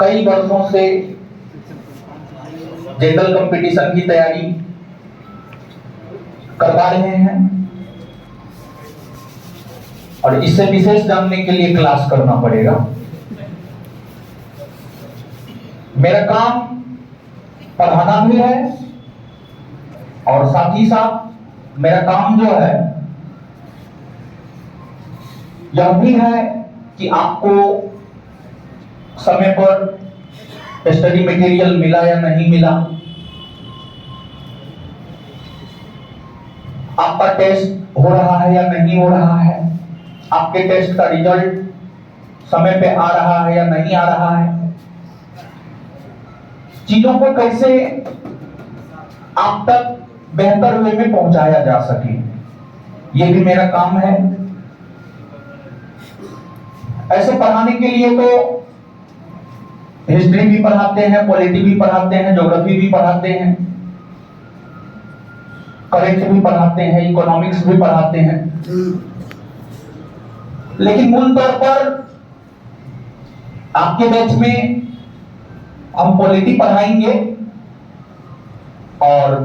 कई वर्षों से जनरल कंपटीशन की तैयारी करवा रहे हैं और इससे विशेष जानने के लिए क्लास करना पड़ेगा। मेरा काम पढ़ाना भी है और साथ ही साथ मेरा काम जो है यह भी है कि आपको समय पर स्टडी मटेरियल मिला या नहीं मिला, आपका टेस्ट हो रहा है या नहीं हो रहा है, आपके टेस्ट का रिजल्ट समय पे आ रहा है या नहीं आ रहा है, चीजों को कैसे आप तक बेहतर वे में पहुंचाया जा सके, ये भी मेरा काम है। ऐसे पढ़ाने के लिए तो हिस्ट्री भी पढ़ाते हैं, पॉलिटी भी पढ़ाते हैं, ज्योग्राफी भी पढ़ाते हैं, करेंट भी पढ़ाते हैं, इकोनॉमिक्स भी पढ़ाते हैं, लेकिन मूल तौर पर आपके बैच में हम पॉलिटी पढ़ाएंगे और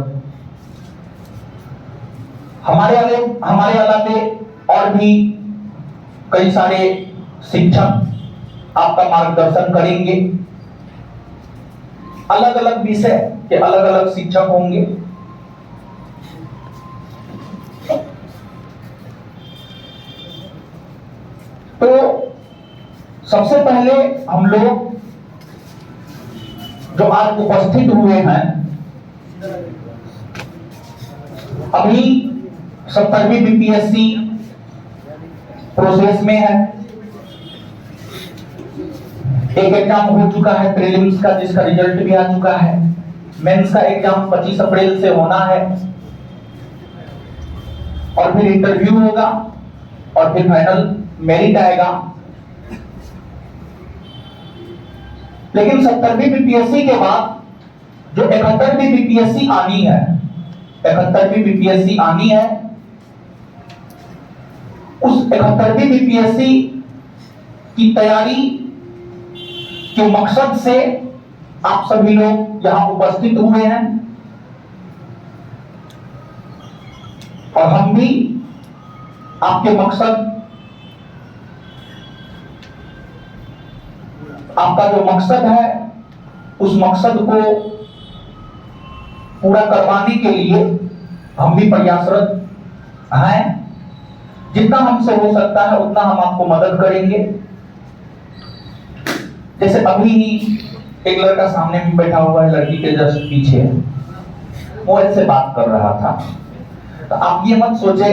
हमारे अलावे और भी कई सारे शिक्षक आपका मार्गदर्शन करेंगे। अलग अलग विषय के अलग अलग शिक्षक होंगे। तो सबसे पहले हम लोग जो आज उपस्थित हुए हैं, अभी 70वीं बीपीएससी प्रोसेस में है। एक एग्जाम हो चुका है प्रीलिम्स का, जिसका रिजल्ट भी आ चुका है। मेंस का एग्जाम 25 अप्रैल से होना है और फिर इंटरव्यू होगा और फिर फाइनल मेरिट आएगा। लेकिन 70वीं बीपीएससी के बाद जो 71वीं बीपीएससी आनी है, 71वीं बीपीएससी आनी है, उस 71वीं बीपीएससी की तैयारी के मकसद से आप सभी लोग यहां उपस्थित हुए हैं और हम भी आपके मकसद, आपका जो मकसद है उस मकसद को पूरा करवाने के लिए हम भी प्रयासरत हैं। जितना हमसे हो सकता है उतना हम आपको मदद करेंगे। जैसे अभी ही एक लड़का सामने में बैठा हुआ है, लड़की के जस्ट पीछे मोबाइल से बात कर रहा था। तो आप ये मत सोचे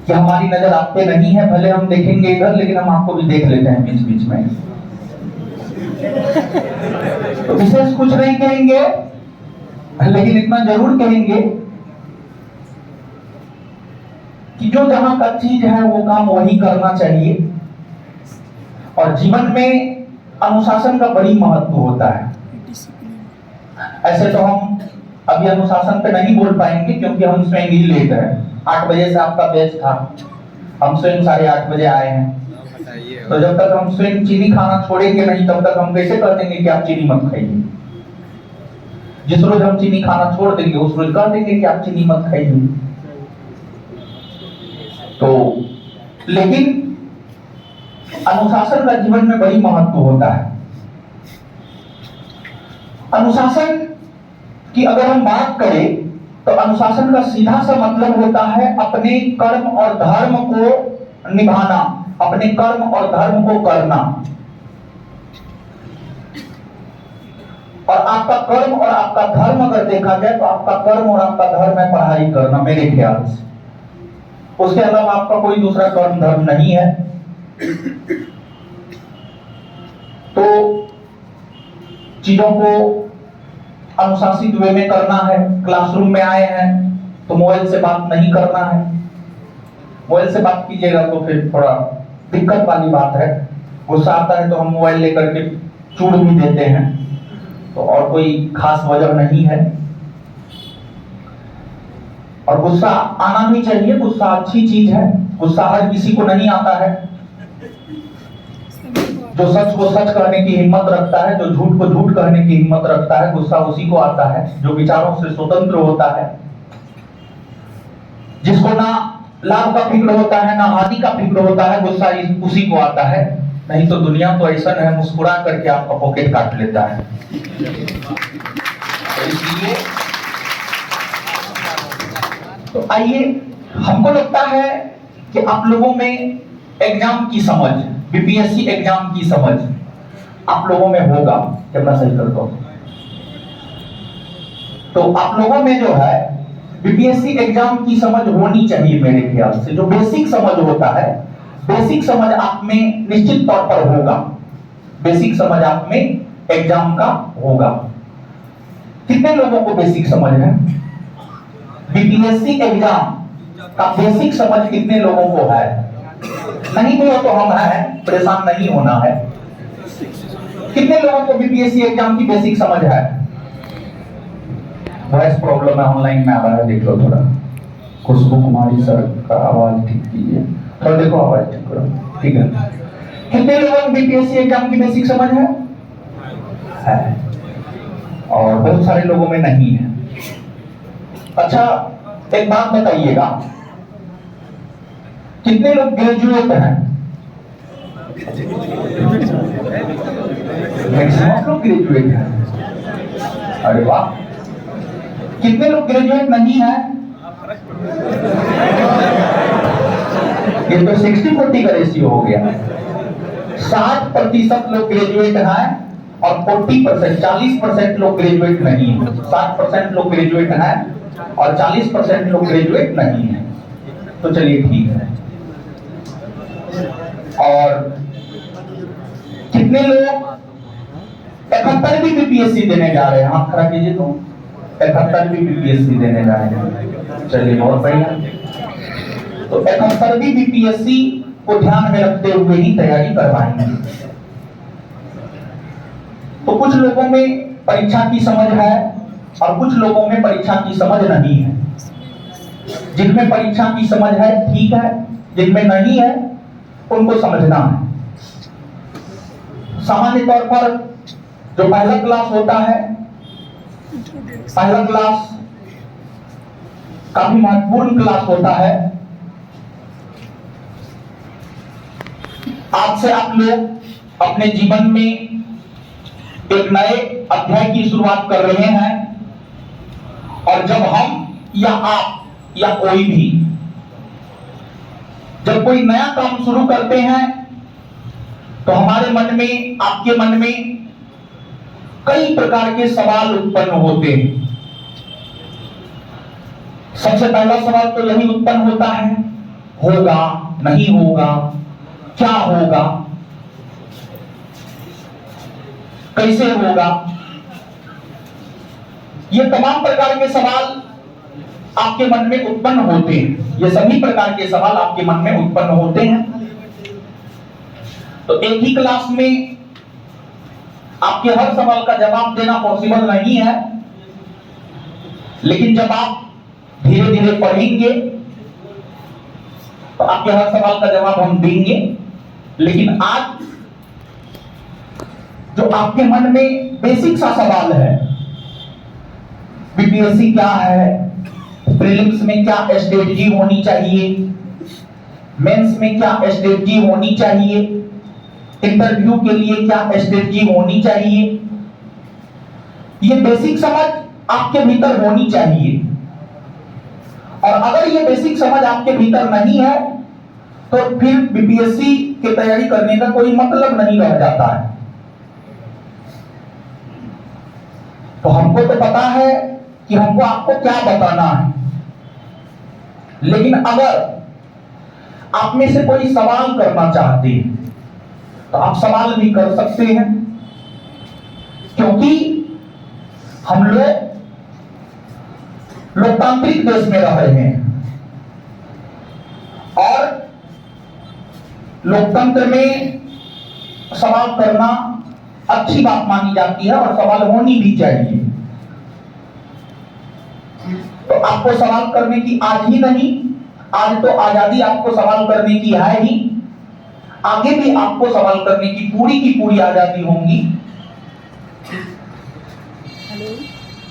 कि हमारी नजर आप पे नहीं है, भले हम देखेंगे इधर लेकिन हम आपको भी देख लेते हैं बीच बीच में। तो विशेष कुछ नहीं कहेंगे, लेकिन इतना जरूर कहेंगे कि जो जहां का चीज है वो काम वही करना चाहिए और जीवन में अनुशासन का बड़ी महत्व होता है। ऐसे तो हम अभी अनुशासन पे नहीं बोल पाएंगे क्योंकि हम स्वयं ही लेट है। 8 बजे से आपका बैच था, हम स्वयं 8:30 बजे आए हैं। तो जब तक हम स्वयं चीनी खाना छोड़ेंगे नहीं तब तक हम कैसे कर देंगे कि आप चीनी मत खाइए। जिस रोज हम चीनी खाना छोड़ देंगे उस रोज कर देंगे कि आप चीनी मत खाइए। तो लेकिन अनुशासन का जीवन में बड़ी महत्व होता है। अनुशासन की अगर हम बात करें तो अनुशासन का सीधा सा मतलब होता है अपने कर्म और धर्म को निभाना, अपने कर्म और धर्म को करना। और आपका कर्म और आपका धर्म अगर देखा जाए तो आपका कर्म और आपका धर्म है पढ़ाई करना, मेरे ख्याल से। उसके अलावा आपका कोई दूसरा कर्म धर्म नहीं है। तो चीजों को अनुशासित वे में करना है। क्लासरूम में आए हैं तो मोबाइल से बात नहीं करना है। मोबाइल से बात कीजिएगा तो फिर थोड़ा दिक्कत वाली बात है। गुस्सा आता है तो हम मोबाइल लेकर के चूड़ भी देते हैं, तो और कोई खास वजह नहीं है। और गुस्सा आना भी चाहिए, गुस्सा अच्छी चीज है। गुस्सा हर किसी को नहीं आता है। जो सच को सच कहने की हिम्मत रखता है, जो झूठ को झूठ कहने की हिम्मत रखता है, गुस्सा उसी को आता है जो विचारों से स्वतंत्र होता है, जिसको ना लाभ का फिक्र होता है ना हानि का फिक्र होता है, गुस्सा उसी को आता है। नहीं तो दुनिया तो ऐसा है, मुस्कुरा करके आपका पॉकेट काट लेता है। तो इसलिए तो आइए, हमको लगता है कि आप लोगों में एग्जाम की समझ, बीपीएससी एग्जाम की समझ आप लोगों में होगा, जब मैं सही करता हूं तो आप लोगों में जो है बीपीएससी एग्जाम की समझ होनी चाहिए। मेरे ख्याल से जो बेसिक समझ होता है, बेसिक समझ आप में निश्चित तौर पर होगा, बेसिक समझ आप में एग्जाम का होगा। कितने लोगों को बेसिक समझ है? बीपीएससी एग्जाम का बेसिक समझ कितने लोगों को है? नहीं भी हो तो हम हैं, परेशान नहीं होना है। कितने लोगों को बीपीएससी एग्जाम की बेसिक समझ है? वॉइस प्रॉब्लम है, ऑनलाइन में आ रहा है, देख लो थोड़ा। खुशबू कुमारी सर का आवाज ठीक कीजिए, थोड़ा देखो आवाज ठीक करो, ठीक है। कितने लोगों को बीपीएससी एग्जाम की बेसिक समझ है? और बहुत सारे लोगों में नहीं है। अच्छा, एक बात बताइएगा, कितने लोग ग्रेजुएट हैं? मैक्सिमम लोग ग्रेजुएट हैं। अरे वाह! कितने लोग ग्रेजुएट नहीं है? ये तो 60-40 का रेशियो हो गया। 60% लोग ग्रेजुएट हैं और 40% 40% लोग ग्रेजुएट नहीं है। 60% लोग ग्रेजुएट हैं और 40% लोग ग्रेजुएट नहीं है। तो चलिए ठीक है। और कितने लोग 71वीं बीपीएससी देने जा रहे हैं? हाथ खड़ा कीजिए तो। 71वीं बीपीएससी देने जा रहे हैं, चलिए बहुत बढ़िया। तो 71वीं बीपीएससी को ध्यान में रखते हुए ही तैयारी करवाएंगे। तो कुछ लोगों में परीक्षा की समझ है और कुछ लोगों में परीक्षा की समझ नहीं है। जिनमें परीक्षा की समझ है ठीक है, जिनमें नहीं है उनको समझना है। सामान्य तौर पर जो पहला क्लास होता है, पहला क्लास काफी महत्वपूर्ण क्लास होता है। आज से आप लोग अपने जीवन में एक नए अध्याय की शुरुआत कर रहे हैं। और जब हम या आप या कोई भी जब कोई नया काम शुरू करते हैं तो हमारे मन में, आपके मन में कई प्रकार के सवाल उत्पन्न होते हैं। सबसे पहला सवाल तो यही उत्पन्न होता है, होगा, नहीं होगा, क्या होगा, कैसे होगा। ये तमाम प्रकार के सवाल आपके मन में उत्पन्न होते हैं। ये सभी प्रकार के सवाल आपके मन में उत्पन्न होते हैं। तो एक ही क्लास में आपके हर सवाल का जवाब देना पॉसिबल नहीं है, लेकिन जब आप धीरे धीरे पढ़ेंगे तो आपके हर सवाल का जवाब हम देंगे। लेकिन आज जो आपके मन में बेसिक सा सवाल है, बीपीएससी क्या है, प्रीलिम्स में क्या स्ट्रेटजी होनी चाहिए, मेंस में क्या स्ट्रेटजी होनी चाहिए, इंटरव्यू के लिए क्या स्ट्रेटजी होनी चाहिए, ये बेसिक समझ आपके भीतर होनी चाहिए। और अगर ये बेसिक समझ आपके भीतर नहीं है तो फिर बीपीएससी की तैयारी करने का कोई मतलब नहीं रह जाता है। तो हमको तो पता है कि हमको आपको क्या बताना है, लेकिन अगर आप में से कोई सवाल करना चाहते हैं तो आप सवाल भी कर सकते हैं, क्योंकि हम लोग लोकतांत्रिक देश में रह रहे हैं और लोकतंत्र में सवाल करना अच्छी बात मानी जाती है और सवाल होनी भी चाहिए। तो आपको सवाल करने की आज ही नहीं, आज तो आजादी आपको सवाल करने की है ही। आगे भी आपको सवाल करने की पूरी आजादी होगी।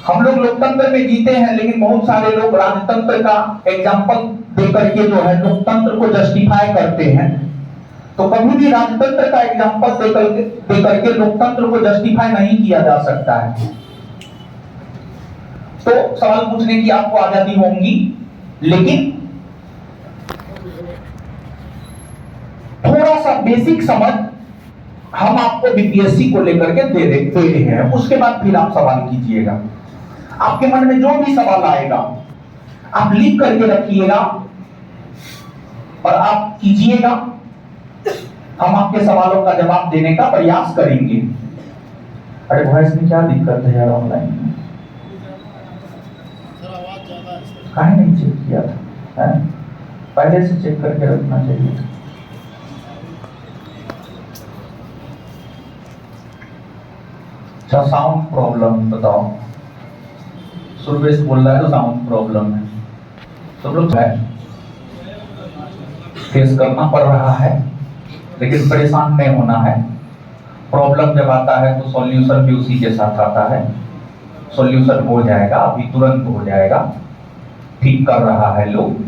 हम लोग लोकतंत्र में जीते हैं, लेकिन बहुत सारे लोग राजतंत्र का एग्जाम्पल देकर के जो है लोकतंत्र को जस्टिफाई करते हैं। तो कभी भी राजतंत्र का एग्जाम्पल देकर के लोकतंत्र को जस्टिफाई नहीं किया जा सकता है। तो सवाल पूछने की आपको आजादी होगी, लेकिन थोड़ा सा बेसिक समझ हम आपको बीपीएससी को लेकर के दे रहे हैं। उसके बाद फिर आप सवाल कीजिएगा। आपके मन में जो भी सवाल आएगा आप लिख करके रखिएगा और आप कीजिएगा। हम आपके सवालों का जवाब देने का प्रयास करेंगे। अरे वॉइस में क्या दिक्कत है यार? ऑनलाइन में काहे नहीं चेक किया था? पहले से चेक करके रखना चाहिए। अच्छा, साउंड प्रॉब्लम बताओ। सुरवेश बोल रहा है तो साउंड प्रॉब्लम है। सब लोग है फेस करना पड़ रहा है, लेकिन परेशान नहीं होना है। प्रॉब्लम जब आता है तो सॉल्यूशन भी उसी के साथ आता है। सॉल्यूशन हो जाएगा, अभी तुरंत हो जाएगा। ठीक कर रहा है लोग।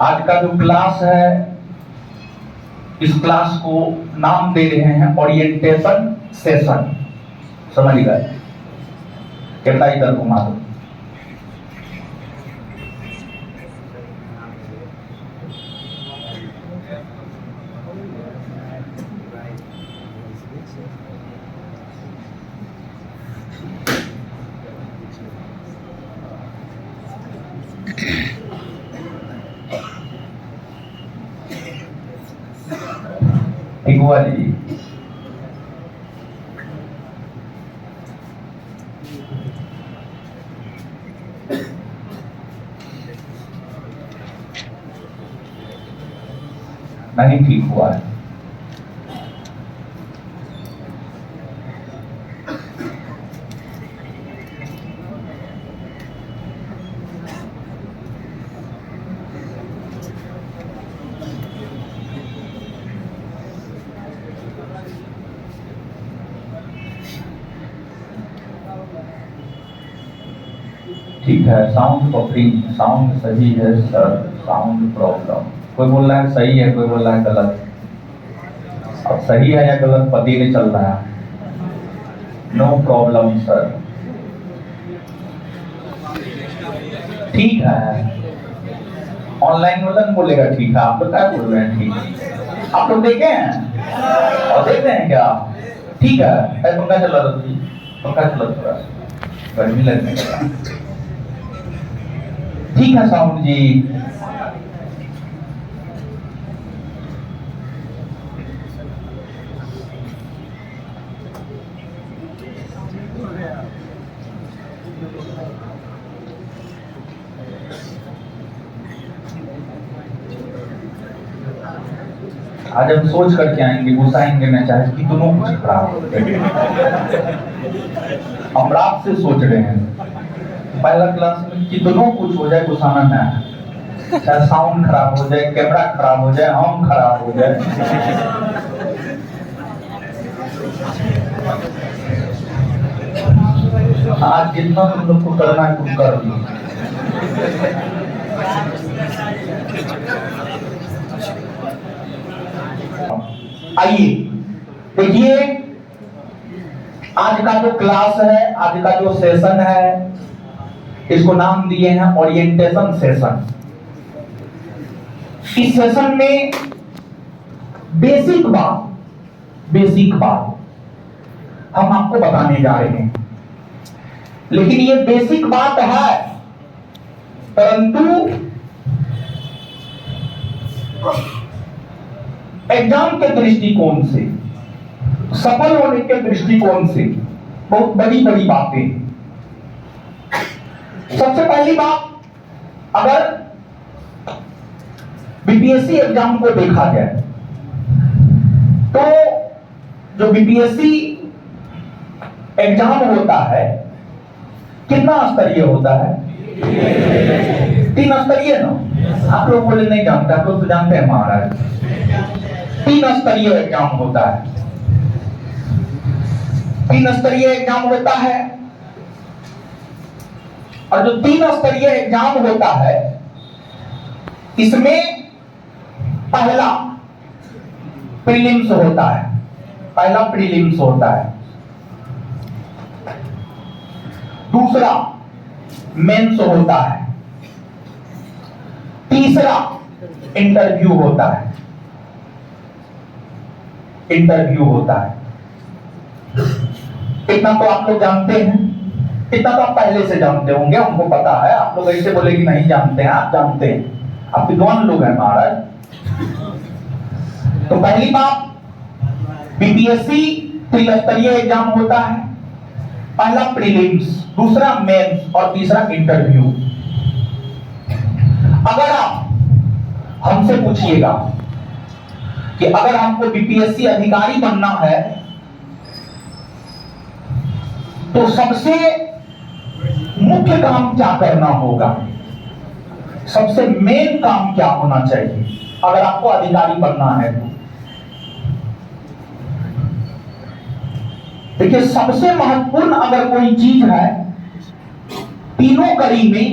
आज का जो क्लास है, इस क्लास को नाम दे रहे हैं ओरिएंटेशन सेशन। समझ गए? कैमरा इधर घुमा दो। ठीक हुआ जी? नहीं ठीक हुआ है। ठीक है, साउंड बफरिंग, साउंड सही है सर, साउंड प्रॉब्लम। कोई बोल रहा है सही है, कोई बोल रहा है गलत। अब सही है या गलत पता नहीं चल रहा है। नो प्रॉब्लम सर, ठीक है। ऑनलाइन वाला बोलेगा ठीक है, आप लोग क्या बोल रहे हैं? ठीक, आप लोग देखे हैं और देख रहे हैं क्या? ठीक है। पंखा चला रहा था, पंखा चला थोड़ा, गर्मी लगने लगा। ठीक है साउंड जी। आज हम सोच करके आएंगे, घुसाएंगे न चाहे कि दोनों कुछ खराब हो जाए। हम रात से सोच रहे हैं पहला क्लास में कि दोनों कुछ हो जाए, घुसाना ना है। चाहे साउंड खराब हो जाए, कैमरा खराब हो जाए, हम खराब हो जाए। आज जितना तुम लोग को करना है तुम कर लो। आइए देखिए, आज का जो क्लास है, आज का जो सेशन है, इसको नाम दिए हैं ओरिएंटेशन सेशन। इस सेशन में बेसिक बात हम आपको बताने जा रहे हैं। लेकिन ये बेसिक बात है, परंतु एग्जाम के दृष्टिकोण से, सफल होने के दृष्टिकोण से बहुत बड़ी बड़ी बातें। सबसे पहली बात, अगर बीपीएससी एग्जाम को देखा जाए तो जो बीपीएससी एग्जाम होता है कितना स्तरीय होता है? 3 स्तरीय ना। आप लोग बोले नहीं जानते, आप लोग तो जानते हैं महाराज। 3 स्तरीय एग्जाम होता है। 3 स्तरीय एग्जाम होता है। और जो 3 स्तरीय एग्जाम होता है, इसमें पहला प्रीलिम्स होता है। पहला प्रीलिम्स होता है। दूसरा मेंस होता है। तीसरा इंटरव्यू होता है। इंटरव्यू होता है। इतना तो आप लोग जानते हैं, इतना तो आप पहले से जानते होंगे, हमको पता है। आप लोग ऐसे बोले कि नहीं जानते हैं, आप जानते हैं, आप विद्वान लोग हैं महाराज। तो पहली बात, बीपीएससी त्रिस्तरीय एग्जाम होता है। पहला प्रीलिम्स, दूसरा मेंस और तीसरा इंटरव्यू। अगर आप हमसे पूछिएगा कि अगर हमको बीपीएससी अधिकारी बनना है तो सबसे मुख्य काम क्या करना होगा, सबसे मेन काम क्या होना चाहिए अगर आपको अधिकारी बनना है तो? देखिए, सबसे महत्वपूर्ण अगर कोई चीज है तीनों कड़ी में,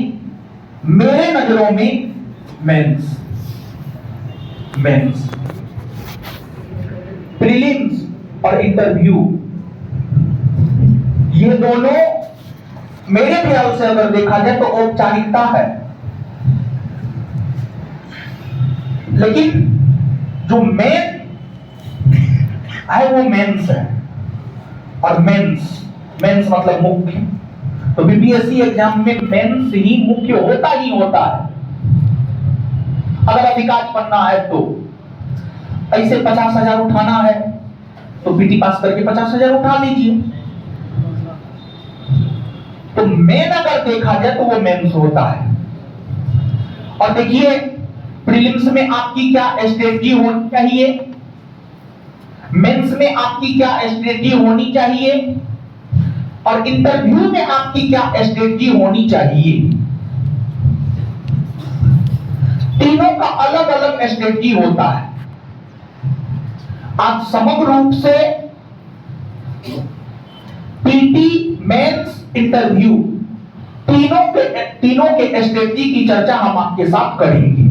मेरे नजरों में मेंस। मेंस, प्रीलिम्स और इंटरव्यू, ये दोनों मेरे ख्याल से अगर देखा जाए तो औपचारिकता है। लेकिन जो मेन है वो मेंस है। और मेंस मतलब मुख्य। तो बीपीएससी एग्जाम में मेंस ही मुख्य होता ही होता है अगर अधिकारी बनना है तो। ऐसे 50,000 उठाना है तो पीटी पास करके 50,000 उठा लीजिए। तो मेन अगर देखा जाए तो वो मेंस होता है। और देखिए, प्रीलिम्स में आपकी क्या स्ट्रेटजी होनी चाहिए, मेंस में आपकी क्या स्ट्रेटजी होनी चाहिए, और इंटरव्यू में आपकी क्या स्ट्रेटजी होनी चाहिए। तीनों का अलग अलग स्ट्रेटजी होता है। आप समग्र रूप से पीटी, मेंस, इंटरव्यू तीनों के स्ट्रेटजी की चर्चा हम आपके साथ करेंगे।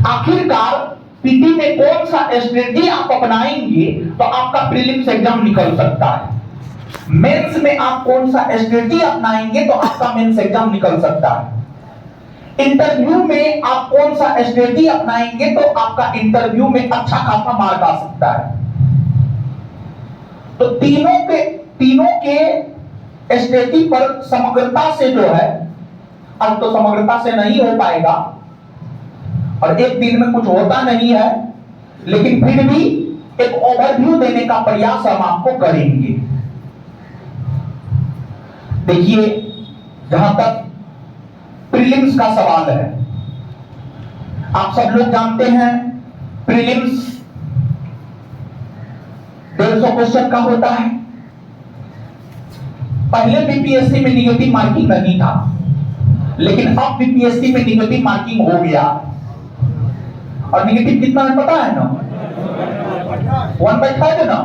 आखिरकार पीटी में कौन सा स्ट्रेटजी आप अपनाएंगे तो आपका प्रीलिम्स एग्जाम निकल सकता है। मेंस में आप कौन सा स्ट्रेटजी अपनाएंगे तो आपका मेंस एग्जाम निकल सकता है। इंटरव्यू में आप कौन सा स्ट्रेटजी अपनाएंगे तो आपका इंटरव्यू में अच्छा खासा मार्क आ सकता है। तो तीनों के स्ट्रेटजी पर समग्रता से जो है, अब तो समग्रता से नहीं हो पाएगा और एक दिन में कुछ होता नहीं है, लेकिन फिर भी एक ओवरव्यू देने का प्रयास हम आपको करेंगे। देखिए, जहां तक प्रीलिम्स का सवाल है, आप सब लोग जानते हैं प्रीलिम्स 150 क्वेश्चन का होता है। पहले बीपीएससी में निगेटिव मार्किंग नहीं था, लेकिन अब बीपीएससी में निगेटिव मार्किंग हो गया। और निगेटिव कितना है पता है ना? 1/3 है ना?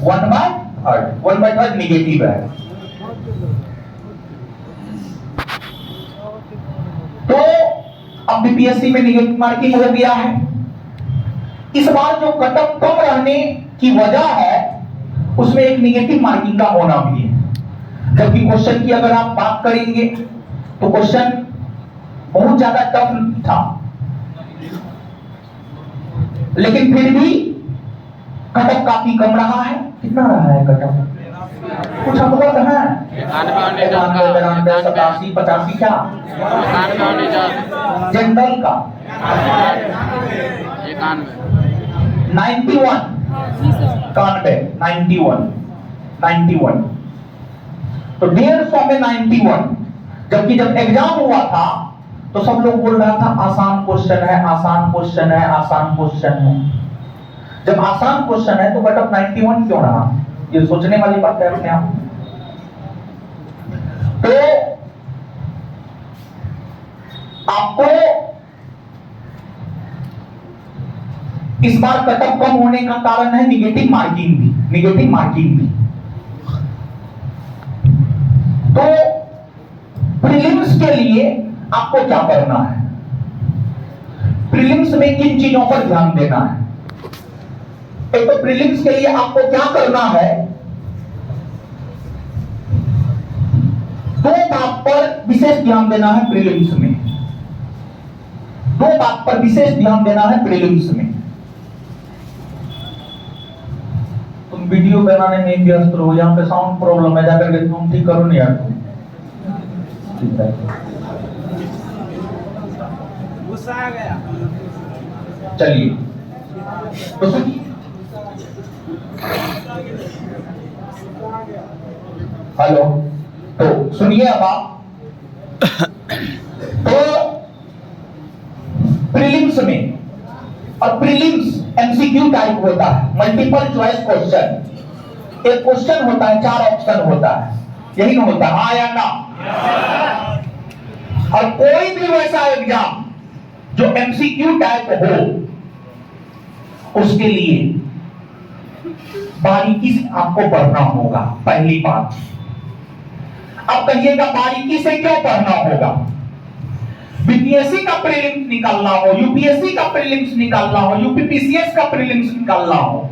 1/3 निगेटिव है। तो अब बीपीएससी में निगेटिव मार्किंग हो गया है। इस बार जो कट ऑफ कम रहने की वजह है उसमें एक निगेटिव मार्किंग का होना भी है। जबकि क्वेश्चन की अगर आप बात करेंगे तो क्वेश्चन बहुत ज्यादा टफ था, लेकिन फिर भी कट ऑफ काफी कम रहा है। कितना रहा है कट ऑफ? कुछ अवगत है? 91, 92, 87, 85 क्या? जनरल का 91 तो 150 में 91। जबकि जब एग्जाम हुआ था तो सब लोग बोल रहा था आसान क्वेश्चन है, आसान क्वेश्चन है, आसान क्वेश्चन है। जब आसान क्वेश्चन है तो कट ऑफ 91 क्यों रहा? ये सोचने वाली बात है अपने आप। तो आपको इस बार कटअप कम होने का कारण है निगेटिव मार्किंग भी। तो प्रीलिम्स के लिए आपको क्या करना है, प्रीलिम्स में किन चीजों पर ध्यान देना है? एक तो प्रीलिम्स के लिए आपको क्या करना है, दो बात पर विशेष ध्यान देना है प्रीलिम्स में। दो बात पर विशेष ध्यान देना है प्रीलिम्स में। तुम वीडियो बनाने में व्यस्त रहो, यहाँ पे साउंड प्रॉब्लम है, जाकर के तुम ठीक करो नहीं यार तुम। ठीक है, गुस्सा आ गया। चलिए तो सुनिए। हेलो, तो सुनिए अब आप। तो प्रीलिम्स में, और प्रीलिम्स एमसीक्यू टाइप होता है, मल्टीपल चॉइस क्वेश्चन। एक क्वेश्चन होता है, 4 ऑप्शन होता है, यही ना होता, हाँ या ना? और कोई भी वैसा एग्जाम जो एमसीक्यू टाइप हो, उसके लिए बारीकी से आपको पढ़ना होगा, पहली बात। अब कहिएगा बारीकी से क्यों पढ़ना होगा? बीपीएससी का प्रीलिम्स निकालना हो, यूपीएससी का प्रीलिम्स निकालना हो, यूपीपीसीएस का प्रीलिम्स निकालना हो,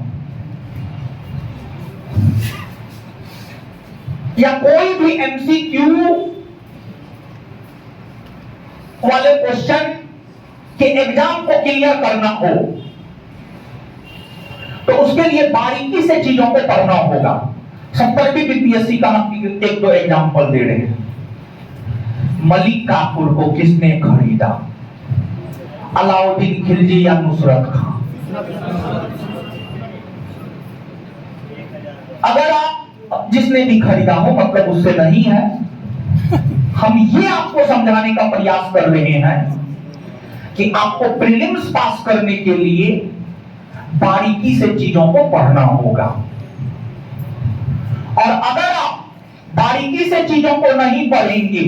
या कोई भी एमसीक्यू वाले क्वेश्चन के एग्जाम को क्लियर करना हो, तो उसके लिए बारीकी से चीजों को पढ़ना होगा। सब पर भी बीपीएससी का हम एक दो एग्जाम्पल दे रहे हैं। मलिक काफूर को किसने खरीदा? अलाउद्दीन खिलजी या नुसरत खां? अगर आप जिसने भी खरीदा हो मतलब उससे नहीं है। हम ये आपको समझाने का प्रयास कर रहे हैं कि आपको प्रीलिम्स पास करने के लिए बारीकी से चीजों को पढ़ना होगा। और अगर आप बारीकी से चीजों को नहीं पढ़ेंगे,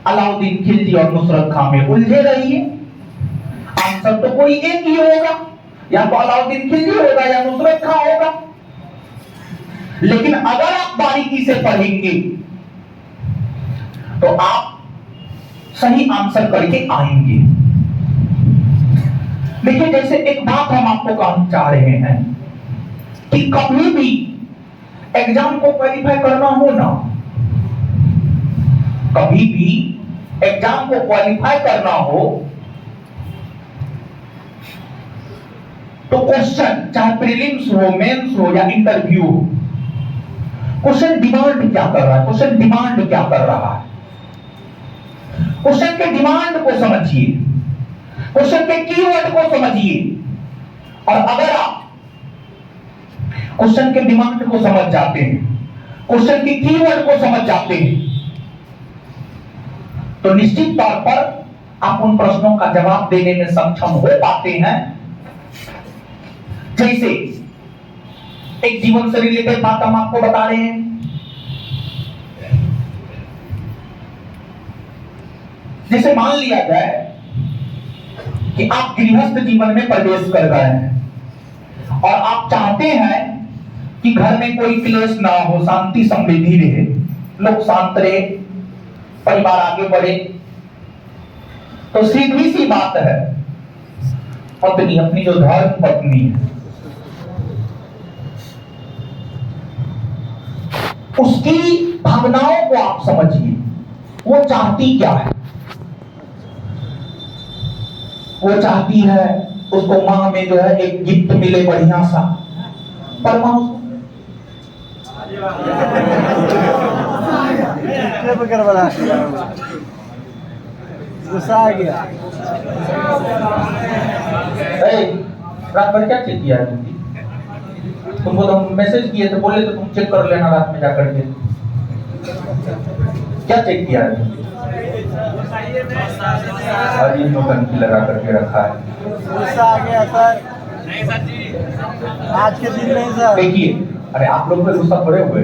अलाउद्दीन खिलजी और नुसरत खां में उलझे रहिए। आंसर तो कोई एक ही होगा, या तो अलाउद्दीन खिलजी होगा या नुसरत खां होगा। लेकिन अगर आप बारीकी से पढ़ेंगे तो आप सही आंसर करके आएंगे। देखिए, जैसे एक बात हम आपको कहना चाह रहे हैं कि कभी भी एग्जाम को क्वालिफाई करना हो ना, कभी भी एग्जाम को क्वालिफाई करना हो, तो क्वेश्चन चाहे प्रीलिम्स हो, मेंस हो या इंटरव्यू हो, क्वेश्चन डिमांड क्या कर रहा है, क्वेश्चन डिमांड क्या कर रहा है, क्वेश्चन के डिमांड को समझिए, क्वेश्चन के कीवर्ड को समझिए। और अगर आप क्वेश्चन के डिमांड को समझ जाते हैं, क्वेश्चन के कीवर्ड को समझ जाते हैं, तो निश्चित तौर पर आप उन प्रश्नों का जवाब देने में सक्षम हो पाते हैं। जैसे एक जीवन से रिलेटेड बात हम आपको बता रहे हैं। जैसे मान लिया जाए कि आप गृहस्थ जीवन में प्रवेश कर गए हैं और आप चाहते हैं कि घर में कोई क्लेश ना हो, शांति समृद्धि रहे, लोग शांत रहे, परिवार आगे बढ़े। तो सीधी सी बात है, पत्नी, अपनी जो धर्म पत्नी है, उसकी भावनाओं को आप समझिए। वो चाहती क्या है? वो चाहती है उसको मां में जो है एक गिफ्ट मिले बढ़िया सा, पर मां गुस्सा आ गया। रात भर क्या चेक किया है तुमको? तो हम मैसेज किए थे, बोले तो तुम चेक कर लेना रात में जाकर के। क्या चेक किया है? अजीब नौटंकी लगा करके रखा है। गुस्सा आ गया सर। नहीं सर जी, आज के दिन नहीं सर। देखिए, अरे आप लोग पे गुस्सा पड़े हुए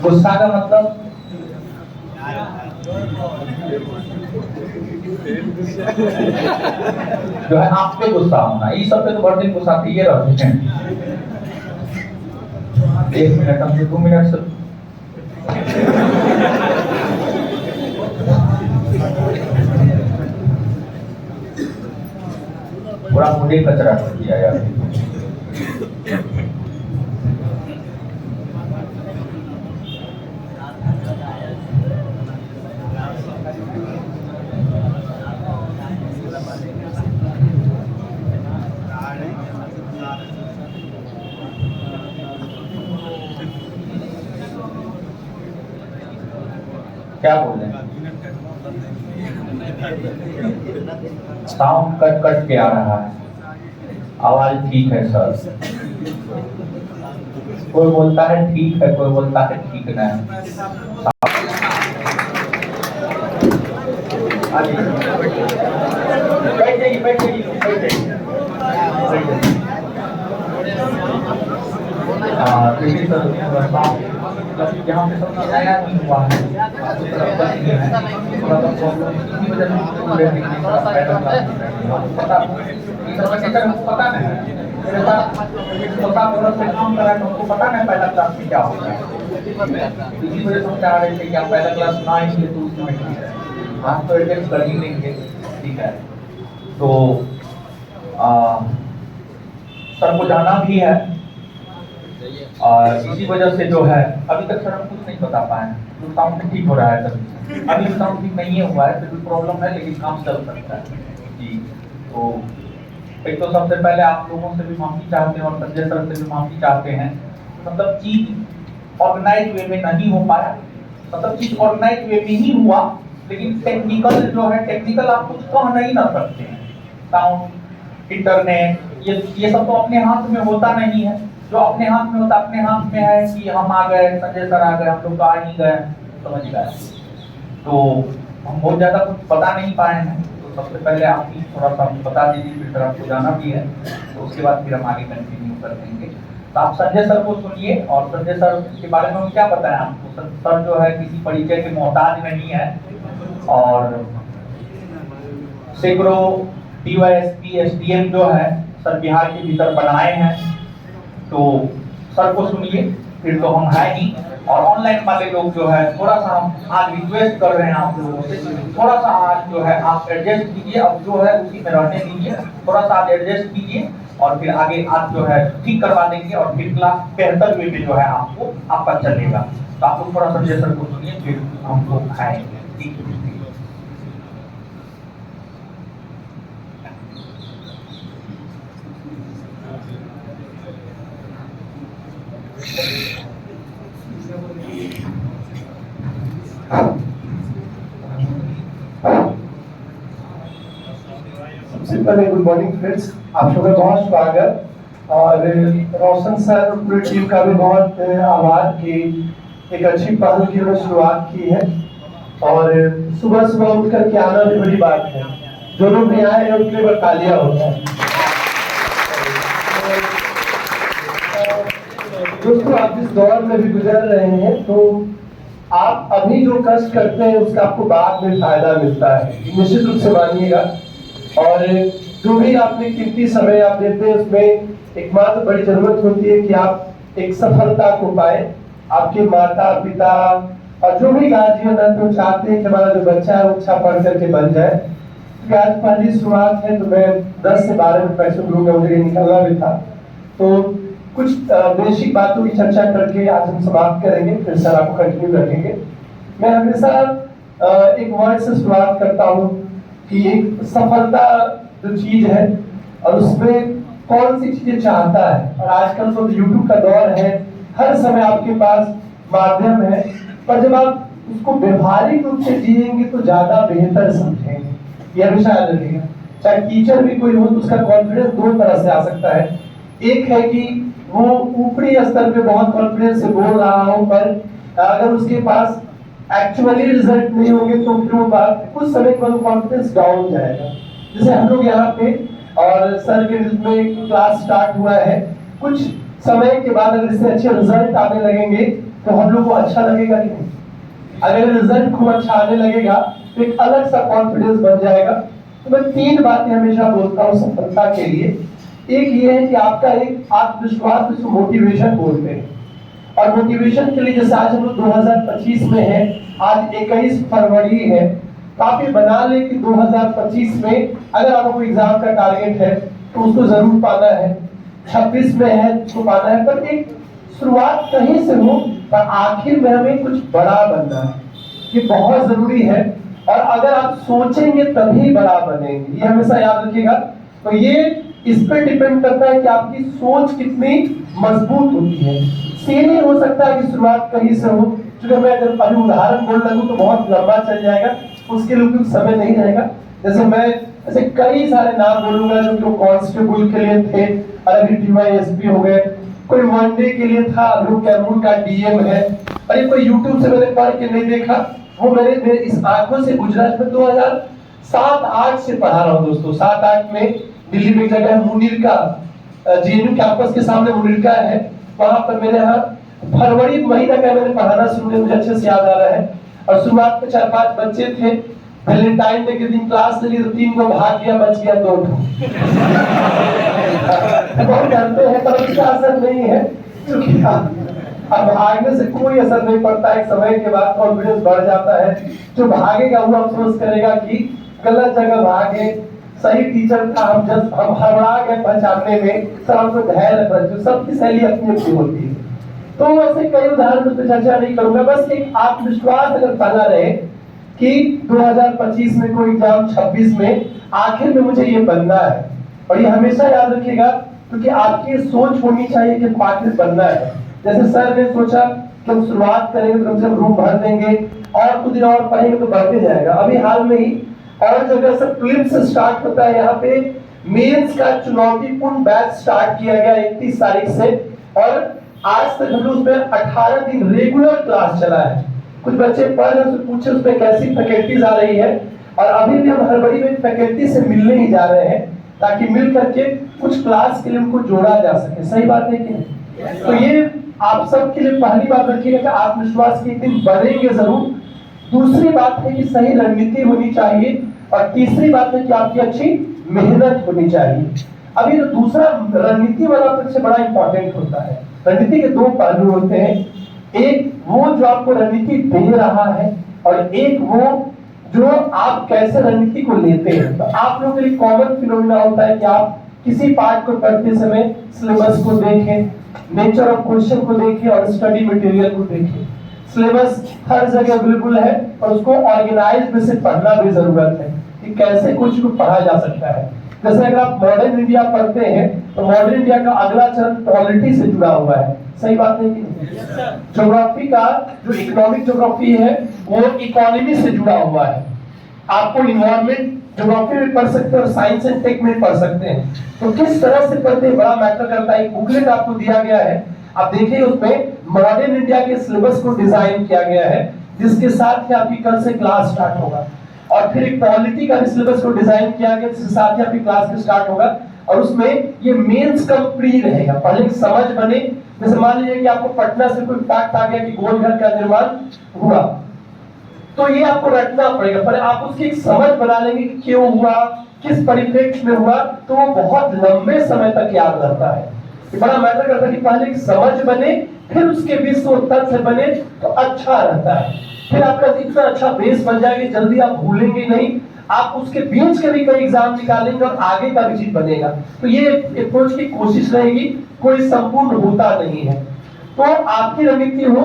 गुस्सा का मतलब जो है आप पे गुस्सा होना, ये सब पे तो बड़े दिन गुस्सा ये रहते हैं। 1 मिनट हमसे 2 मिनट से पूरा मुझे कचरा कर दिया यार। क्या बोल रहे हैं? साउंड कट कट के आ रहा है, आवाज ठीक है सर। कोई बोलता है ठीक है, कोई बोलता है ठीक नहीं। बैठ जाइए, बैठ जाइए, बैठ जाइए। देखिए सर, यहाँ पे सब नया नहीं हुआ है, थोड़ा सा प्रॉब्लम इसी वजह से पता नहीं मेरे साथ 17 बरस से काम करा तो हमको पता नहीं पहला क्लास में क्या होता है। इसी वजह से हम चाह रहे थे कि आप पहला क्लास ना आएंगे तो उसमें हम तो एडजस्ट कर ही लेंगे, ठीक है। तो सर को जाना भी है और इसी वजह से जो है अभी तक सर हम कुछ नहीं बता पाए। तो साउंड ठीक हो रहा है सर, अभी साउंड ठीक नहीं हुआ है, तो प्रॉब्लम है, लेकिन काम चल सकता है जी। तो एक तो सबसे पहले आप लोगों से भी माफी चाहते हैं और संजय सर से भी माफी चाहते हैं। मतलब चीज ऑर्गेनाइज वे में नहीं हो पाया, मतलब चीज ऑर्गेनाइज वे में ही हुआ, लेकिन टेक्निकल जो है, टेक्निकल आप कुछ कह नहीं ना सकते हैं। साउंड, इंटरनेट, ये सब तो अपने हाथ में होता नहीं है। जो अपने हाथ में होता अपने हाथ में है कि हम आ गए, संजय सर आ गए, हम लोग तो आ ही गए, समझ गए। तो हम बहुत ज्यादा कुछ बता नहीं पाए हैं, तो सबसे पहले आप ही थोड़ा सा बता दीजिए, फिर आपको जाना भी है, तो उसके बाद फिर हम आगे कंटिन्यू कर देंगे। तो आप संजय सर को सुनिए, और संजय सर के बारे में हम क्या बताएं आपको। सर जो है किसी परिचय के मोहताज नहीं है, और सैकड़ों DYSP SDM जो है सर बिहार के भीतर बनाए हैं। तो सर को सुनिए, फिर तो हम है ही। और ऑनलाइन वाले लोग जो है थोड़ा सा हम आज रिक्वेस्ट कर रहे हैं आप लोगों से, थोड़ा सा आज जो है आप एडजस्ट कीजिए, अब जो है उसी में रहने दीजिए, थोड़ा सा आप एडजस्ट कीजिए, और फिर आगे आप जो है ठीक करवा देंगे, और फिर क्लास बेहतर वे में जो है आपको आपका चलेगा। तो आप लोग थोड़ा संजय सर को सुनिए, फिर हम लोग खाएंगे, ठीक है। सबसे पहले गुड मॉर्निंग फ्रेंड्स, आप सबका बहुत स्वागत। और रोशन सर और पूरी टीम का भी बहुत आभार कि एक अच्छी पहल की उन्होंने शुरुआत की है। और सुबह सुबह उठ करके आना भी बड़ी बात है, जो लोग नहीं आए हैं उनके लिए तालियां होता है। दोस्तों, आप जिस दौर में भी गुजर रहे हैं, तो आप अभी जो कष्ट करते हैं उसका आपको बाद में फायदा मिलता है, निश्चित रूप से मानिएगा। और जो भी आपने कीमती समय आप देते हैं, उसमें एकमात्र बड़ी जरूरत होती है कि आप एक सफलता को पाए। आपके माता पिता और जो भी गार्जियन है तो चाहते हैं कि हमारा जो बच्चा है वो अच्छा पढ़ करके बन जाए। तो आज पहली शुरुआत है, तो मैं 10 से 12 मिनट पैसे दूंगा, मुझे निकलना भी था। तो कुछ बेसिक बातों की चर्चा करके आज हम समाप्त करेंगे, फिर सर आपको कंटिन्यू रखेंगे। मैं हमेशा एक वर्ड से शुरुआत करता हूँ कि एक सफलता जो चीज है और उसमें कौन सी चीजें चाहता है। और आजकल तो यूट्यूब का दौर है, हर समय आपके पास माध्यम है, पर जब आप उसको व्यवहारिक रूप से जिएंगे तो ज्यादा बेहतर समझेंगे। यह हमेशा याद रखिएगा। चाहे टीचर भी कोई हो तो उसका कॉन्फिडेंस दो तरह से आ सकता है। एक है कि वो ऊपरी स्तर पे बहुत कॉन्फिडेंस से बोल रहा हो, पर अगर उसके पास एक्चुअली रिजल्ट नहीं होंगे तो फिर वो बात कुछ समय के बाद कॉन्फिडेंस डाउन जाएगा। जैसे हम लोग यहाँ पे और सर के रूप में क्लास स्टार्ट हुआ है, कुछ समय के बाद अगर इससे अच्छे रिजल्ट आने लगेंगे तो हम लोग को अच्छा लगेगा कि नहीं? अगर रिजल्ट खूब अच्छा आने लगेगा तो एक अलग सा कॉन्फिडेंस बन जाएगा। तो मैं 3 बातें हमेशा बोलता हूँ सफलता के लिए। एक ये है कि आपका एक आत्मविश्वास, जिसको मोटिवेशन बोलते हैं, और मोटिवेशन के लिए जैसे आज हम लोग 2025 में है, आज 21 फरवरी है, तो आप ये बना लें कि 2025 में अगर आपको कोई एग्जाम का टारगेट है तो उसको जरूर पाना है, 26 में है उसको पाना है, पर एक शुरुआत कहीं से हो पर आखिर में हमें कुछ बड़ा बनना है, ये बहुत जरूरी है। और अगर आप सोचेंगे तभी बड़ा बनेंगे, ये हमेशा याद रखिएगा। तो ये इस पर डिपेंड करता है कि आपकी सोच कितनी मजबूत होती है। ये नहीं हो सकता कि शुरुआत कहीं से हो, क्योंकि मैं अगर अभी उदाहरण बोल लगूं तो बहुत लंबा चल जाएगा, उसके लिए कुछ समय नहीं रहेगा। जैसे मैं ऐसे कई सारे नाम बोलूंगा जो कि कांस्टेबल के लिए थे और अभी डीवाईएसपी हो गए, कोई वनडे के लिए था अभी कैमूर का डीएम है, और ये कोई यूट्यूब से मैंने पढ़ के नहीं देखा, वो मेरे इस आंखों से गुजरात में 2007-8 से पढ़ा रहा हूँ दोस्तों। 7-8 में दिल्ली में एक जगह है मुनीर का, जेएनयू कैंपस के सामने मुनीर का है, वहां पर मेरे यहाँ फरवरी महीना का मैंने पढ़ाना शुरू किया, मुझे अच्छे से याद आ रहा है। और शुरुआत में 4-5 बच्चे थे, वैलेंटाइन डे के दिन क्लास लगी तो 3 को भाग गया, बच गया 2 बहुत डरते हैं, पर इसका असर नहीं है, क्योंकि अब भागने से कोई असर नहीं पड़ता है। एक समय के बाद कॉन्फिडेंस बढ़ जाता है। जो भागेगा वो अफसोस करेगा कि गलत जगह भागे, सही टीचर था, हम हड़बड़ा गए पहचानने में, सर हमको धैर्य रखना, सबकी शैली अपनी अपनी होती है। तो ऐसे कई उदाहरण उस पर चर्चा नहीं करूंगा, बस एक आत्मविश्वास अगर बना रहे कि 2025 में कोई एग्जाम, 26 में आखिर में मुझे ये बनना है, और ये हमेशा याद रखिएगा, क्योंकि आपकी सोच होनी चाहिए कि आखिर बनना है। जैसे सर ने सोचा कि हम शुरुआत करेंगे तो कम से कम रूम भर देंगे और कुछ दिन और पढ़ेंगे तो बढ़ते जाएगा। अभी हाल में ही और जगह से प्रीलिम्स से स्टार्ट होता है, यहाँ पे मेंस का चुनौतीपूर्ण बैच स्टार्ट किया गया 31 तारीख से, और आज तक हम लोग उसमें 18 दिन रेगुलर क्लास चला है। कुछ बच्चे पढ़ रहे हैं, पूछे उसमें कैसी फैकल्टीज आ रही है, और अभी भी हम हड़बड़ी में फैकल्टी से मिलने ही जा रहे हैं ताकि मिल करके कुछ क्लास के लिए उनको जोड़ा जा सके। सही बात है कि नहीं? तो ये आप सबके लिए पहली बात रखिएगा कि आत्मविश्वास के एक दिन बढ़ेंगे जरूर। दूसरी बात है कि सही रणनीति होनी चाहिए, और तीसरी बात है कि आपकी अच्छी मेहनत होनी चाहिए। अभी जो दूसरा रणनीति वाला सबसे बड़ा इंपॉर्टेंट होता है। रणनीति के 2 पहलू होते हैं, एक वो जो आपको रणनीति दे रहा है, और एक वो जो आप कैसे रणनीति को लेते हैं। तो आप लोगों के लिए कॉमन फिनोमिना होता है कि आप किसी पार्ट को पढ़ते समय सिलेबस को देखें, नेचर ऑफ क्वेश्चन को देखें और स्टडी मटेरियल को देखें। सिलेबस हर जगह अवेलेबल है, और उसको ऑर्गेनाइज में से पढ़ना भी जरूरत है कि कैसे कुछ को पढ़ा जा सकता है। जैसे अगर आप मॉडर्न इंडिया पढ़ते हैं तो मॉडर्न इंडिया का अगला चरण पॉलिटी से जुड़ा हुआ है। सही बात है कि ज्योग्राफी का जो इकोनॉमिक ज्योग्राफी है वो इकोनॉमी से जुड़ा हुआ है। आपको इन्वायरमेंट ज्योग्राफी में पढ़ सकते हैं और साइंस एंड टेक में पढ़ सकते हैं। तो किस तरह से पढ़ते हैं बड़ा मैटर करता है। एक बुकलेट आपको दिया गया है, आप देखिए उसमें मॉडर्न इंडिया के सिलेबस को डिजाइन किया गया है, जिसके साथ ही आपकी कल से क्लास स्टार्ट होगा। और फिर एक पॉलिटी का सिलेबस को डिजाइन किया गया, जिसके साथ ही आपकी क्लास भी स्टार्ट होगा, और उसमें ये मेंस का प्री रहेगा, पहले समझ बने। जैसे मान लीजिए कि आपको पटना से कोई फैक्ट आ गया कि गोल घर का निर्माण हुआ, तो ये आपको रटना पड़ेगा, पर आप उसकी एक समझ बना लेंगे कि क्यों हुआ, किस परिप्रेक्ष्य में हुआ, तो वो बहुत लंबे समय तक याद रहता है। ये बड़ा मैटर करता है कि पहले एक समझ बने, फिर उसके बीच से तथ्य बने तो अच्छा रहता है। फिर आपका इतना अच्छा बेस बन जाएगा, जल्दी आप भूलेंगे नहीं, आप उसके बीच के भी कई एग्जाम निकालेंगे और आगे का भी चीज बनेगा। तो ये अप्रोच की कोशिश रहेगी, कोई संपूर्ण होता नहीं है। तो आपकी रणनीति हो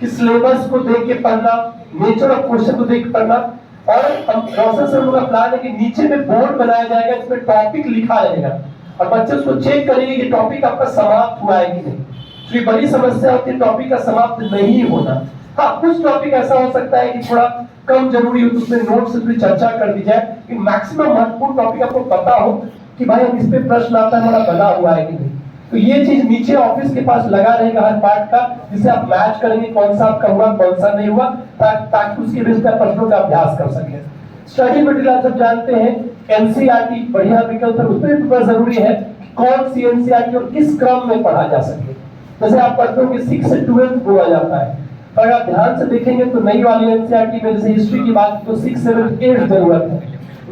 कि सिलेबस को देख के पढ़ना, नेचर ऑफ क्वेश्चन को देख के पढ़ना, और हम प्रोसेस का प्लान है कि नीचे में बोर्ड बनाया जाएगा, इसमें टॉपिक लिखा रहेगा और बच्चे उसको चेक करेंगे कि टॉपिक आपका समाप्त हुआ है कि नहीं। तो ये बड़ी समस्या होती है टॉपिक का समाप्त नहीं होना। हाँ, कुछ टॉपिक ऐसा हो सकता है कि थोड़ा कम जरूरी हो तो उसमें नोट से थोड़ी चर्चा कर दी जाए, कि मैक्सिमम महत्वपूर्ण टॉपिक आपको पता हो कि भाई हम इस पे प्रश्न आता है हमारा बना हुआ है कि नहीं। तो ये चीज नीचे ऑफिस के पास लगा रहेगा हर पार्ट का, जिसे आप मैच करेंगे कौन सा आपका हुआ कौन सा नहीं हुआ, ताकि उसके बेस पर प्रश्नों का अभ्यास कर सके। स्टडी मटेरियल आप सब जानते हैं, एनसीईआरटी बढ़िया विकल्प है, उसमें भी जरूरी है कौन सी एनसीईआरटी और किस क्रम में पढ़ा जा सके। जैसे आप पढ़ते हो कि 6 से 12 बोला जाता है, पर आप ध्यान से देखेंगे तो नई वाली एनसीईआरटी में जैसे हिस्ट्री की बात तो 6, 7, 8 जरूरत है,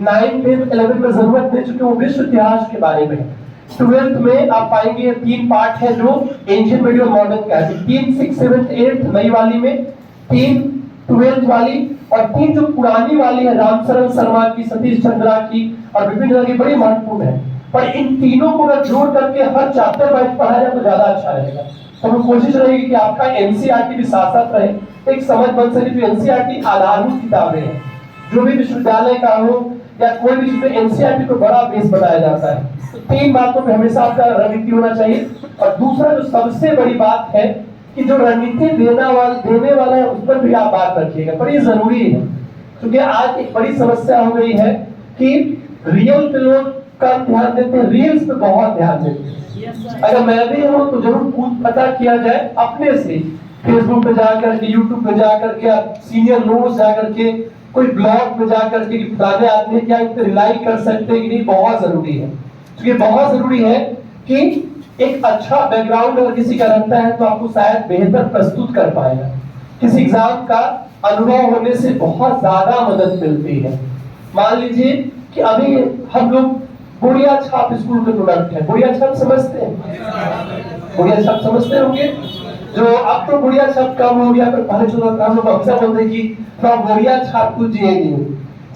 9, 10, 11 में जरूरत नहीं, चूंकि वो विश्व इतिहास के बारे में है। 12th में आप पाएंगे 3 पार्ट है जो एंशिएंट मीडियल मॉडर्न का है, 3, 6, 7, 8 नई वाली में, 3 12th वाली, और 3 जो पुरानी वाली है रामचरण शर्मा की, सतीश चंद्रा की और विपिन चंद्रा की, बड़ी महत्वपूर्ण है। पर इन तीनों को अगर जोड़ करके हर चैप्टर वाइज पढ़ा जाए तो ज्यादा अच्छा रहेगा। तो हम कोशिश रहेगी कि आपका एनसीईआरटी भी साथ साथ रहे, एक समझ बन सके। जो एनसीईआरटी आधारभूत किताबें हैं, जो भी विश्वविद्यालय का हो या कोई भी चीज, एनसीईआरटी को बड़ा बेस बनाया जाता है। तो 3 बातों पे हमेशा आपका रणनीति होना चाहिए। और दूसरा जो सबसे बड़ी बात है कि जो रणनीति देने वाला है उस पर भी आप बात रखिएगा, पर ये जरूरी है क्योंकि आज एक बड़ी समस्या हो गई है कि रियल पे लोग कम ध्यान देते हैं, रील्स पे बहुत ध्यान देते हैं। अगर मैं भी हूँ तो जरूर पूछ पता किया जाए अपने से, फेसबुक पे जाकर के, यूट्यूब पे जाकर के, सीनियर नोट्स जाकर के, कोई ब्लॉग पे जाकर के फलाने आदमी क्या इन पे रिलाई कर सकते हैं कि नहीं, बहुत जरूरी है। क्योंकि बहुत जरूरी है कि एक अच्छा बैकग्राउंड अगर किसी का रहता है तो आपको शायद बेहतर प्रस्तुत कर पाएगा। किसी एग्जाम का अनुभव होने से बहुत ज्यादा मदद मिलती है। मान लीजिए कि अभी हम लोग बुढ़िया छाप स्कूल के प्रोडक्ट है। बुढ़िया छाप समझते हैं? बुढ़िया छाप समझते होंगे। जो अब तो बुढ़िया छाप कम हो गया, पर पहले जो हम लोग अक्सर बोलते कि बुढ़िया छाप टू जेएनयू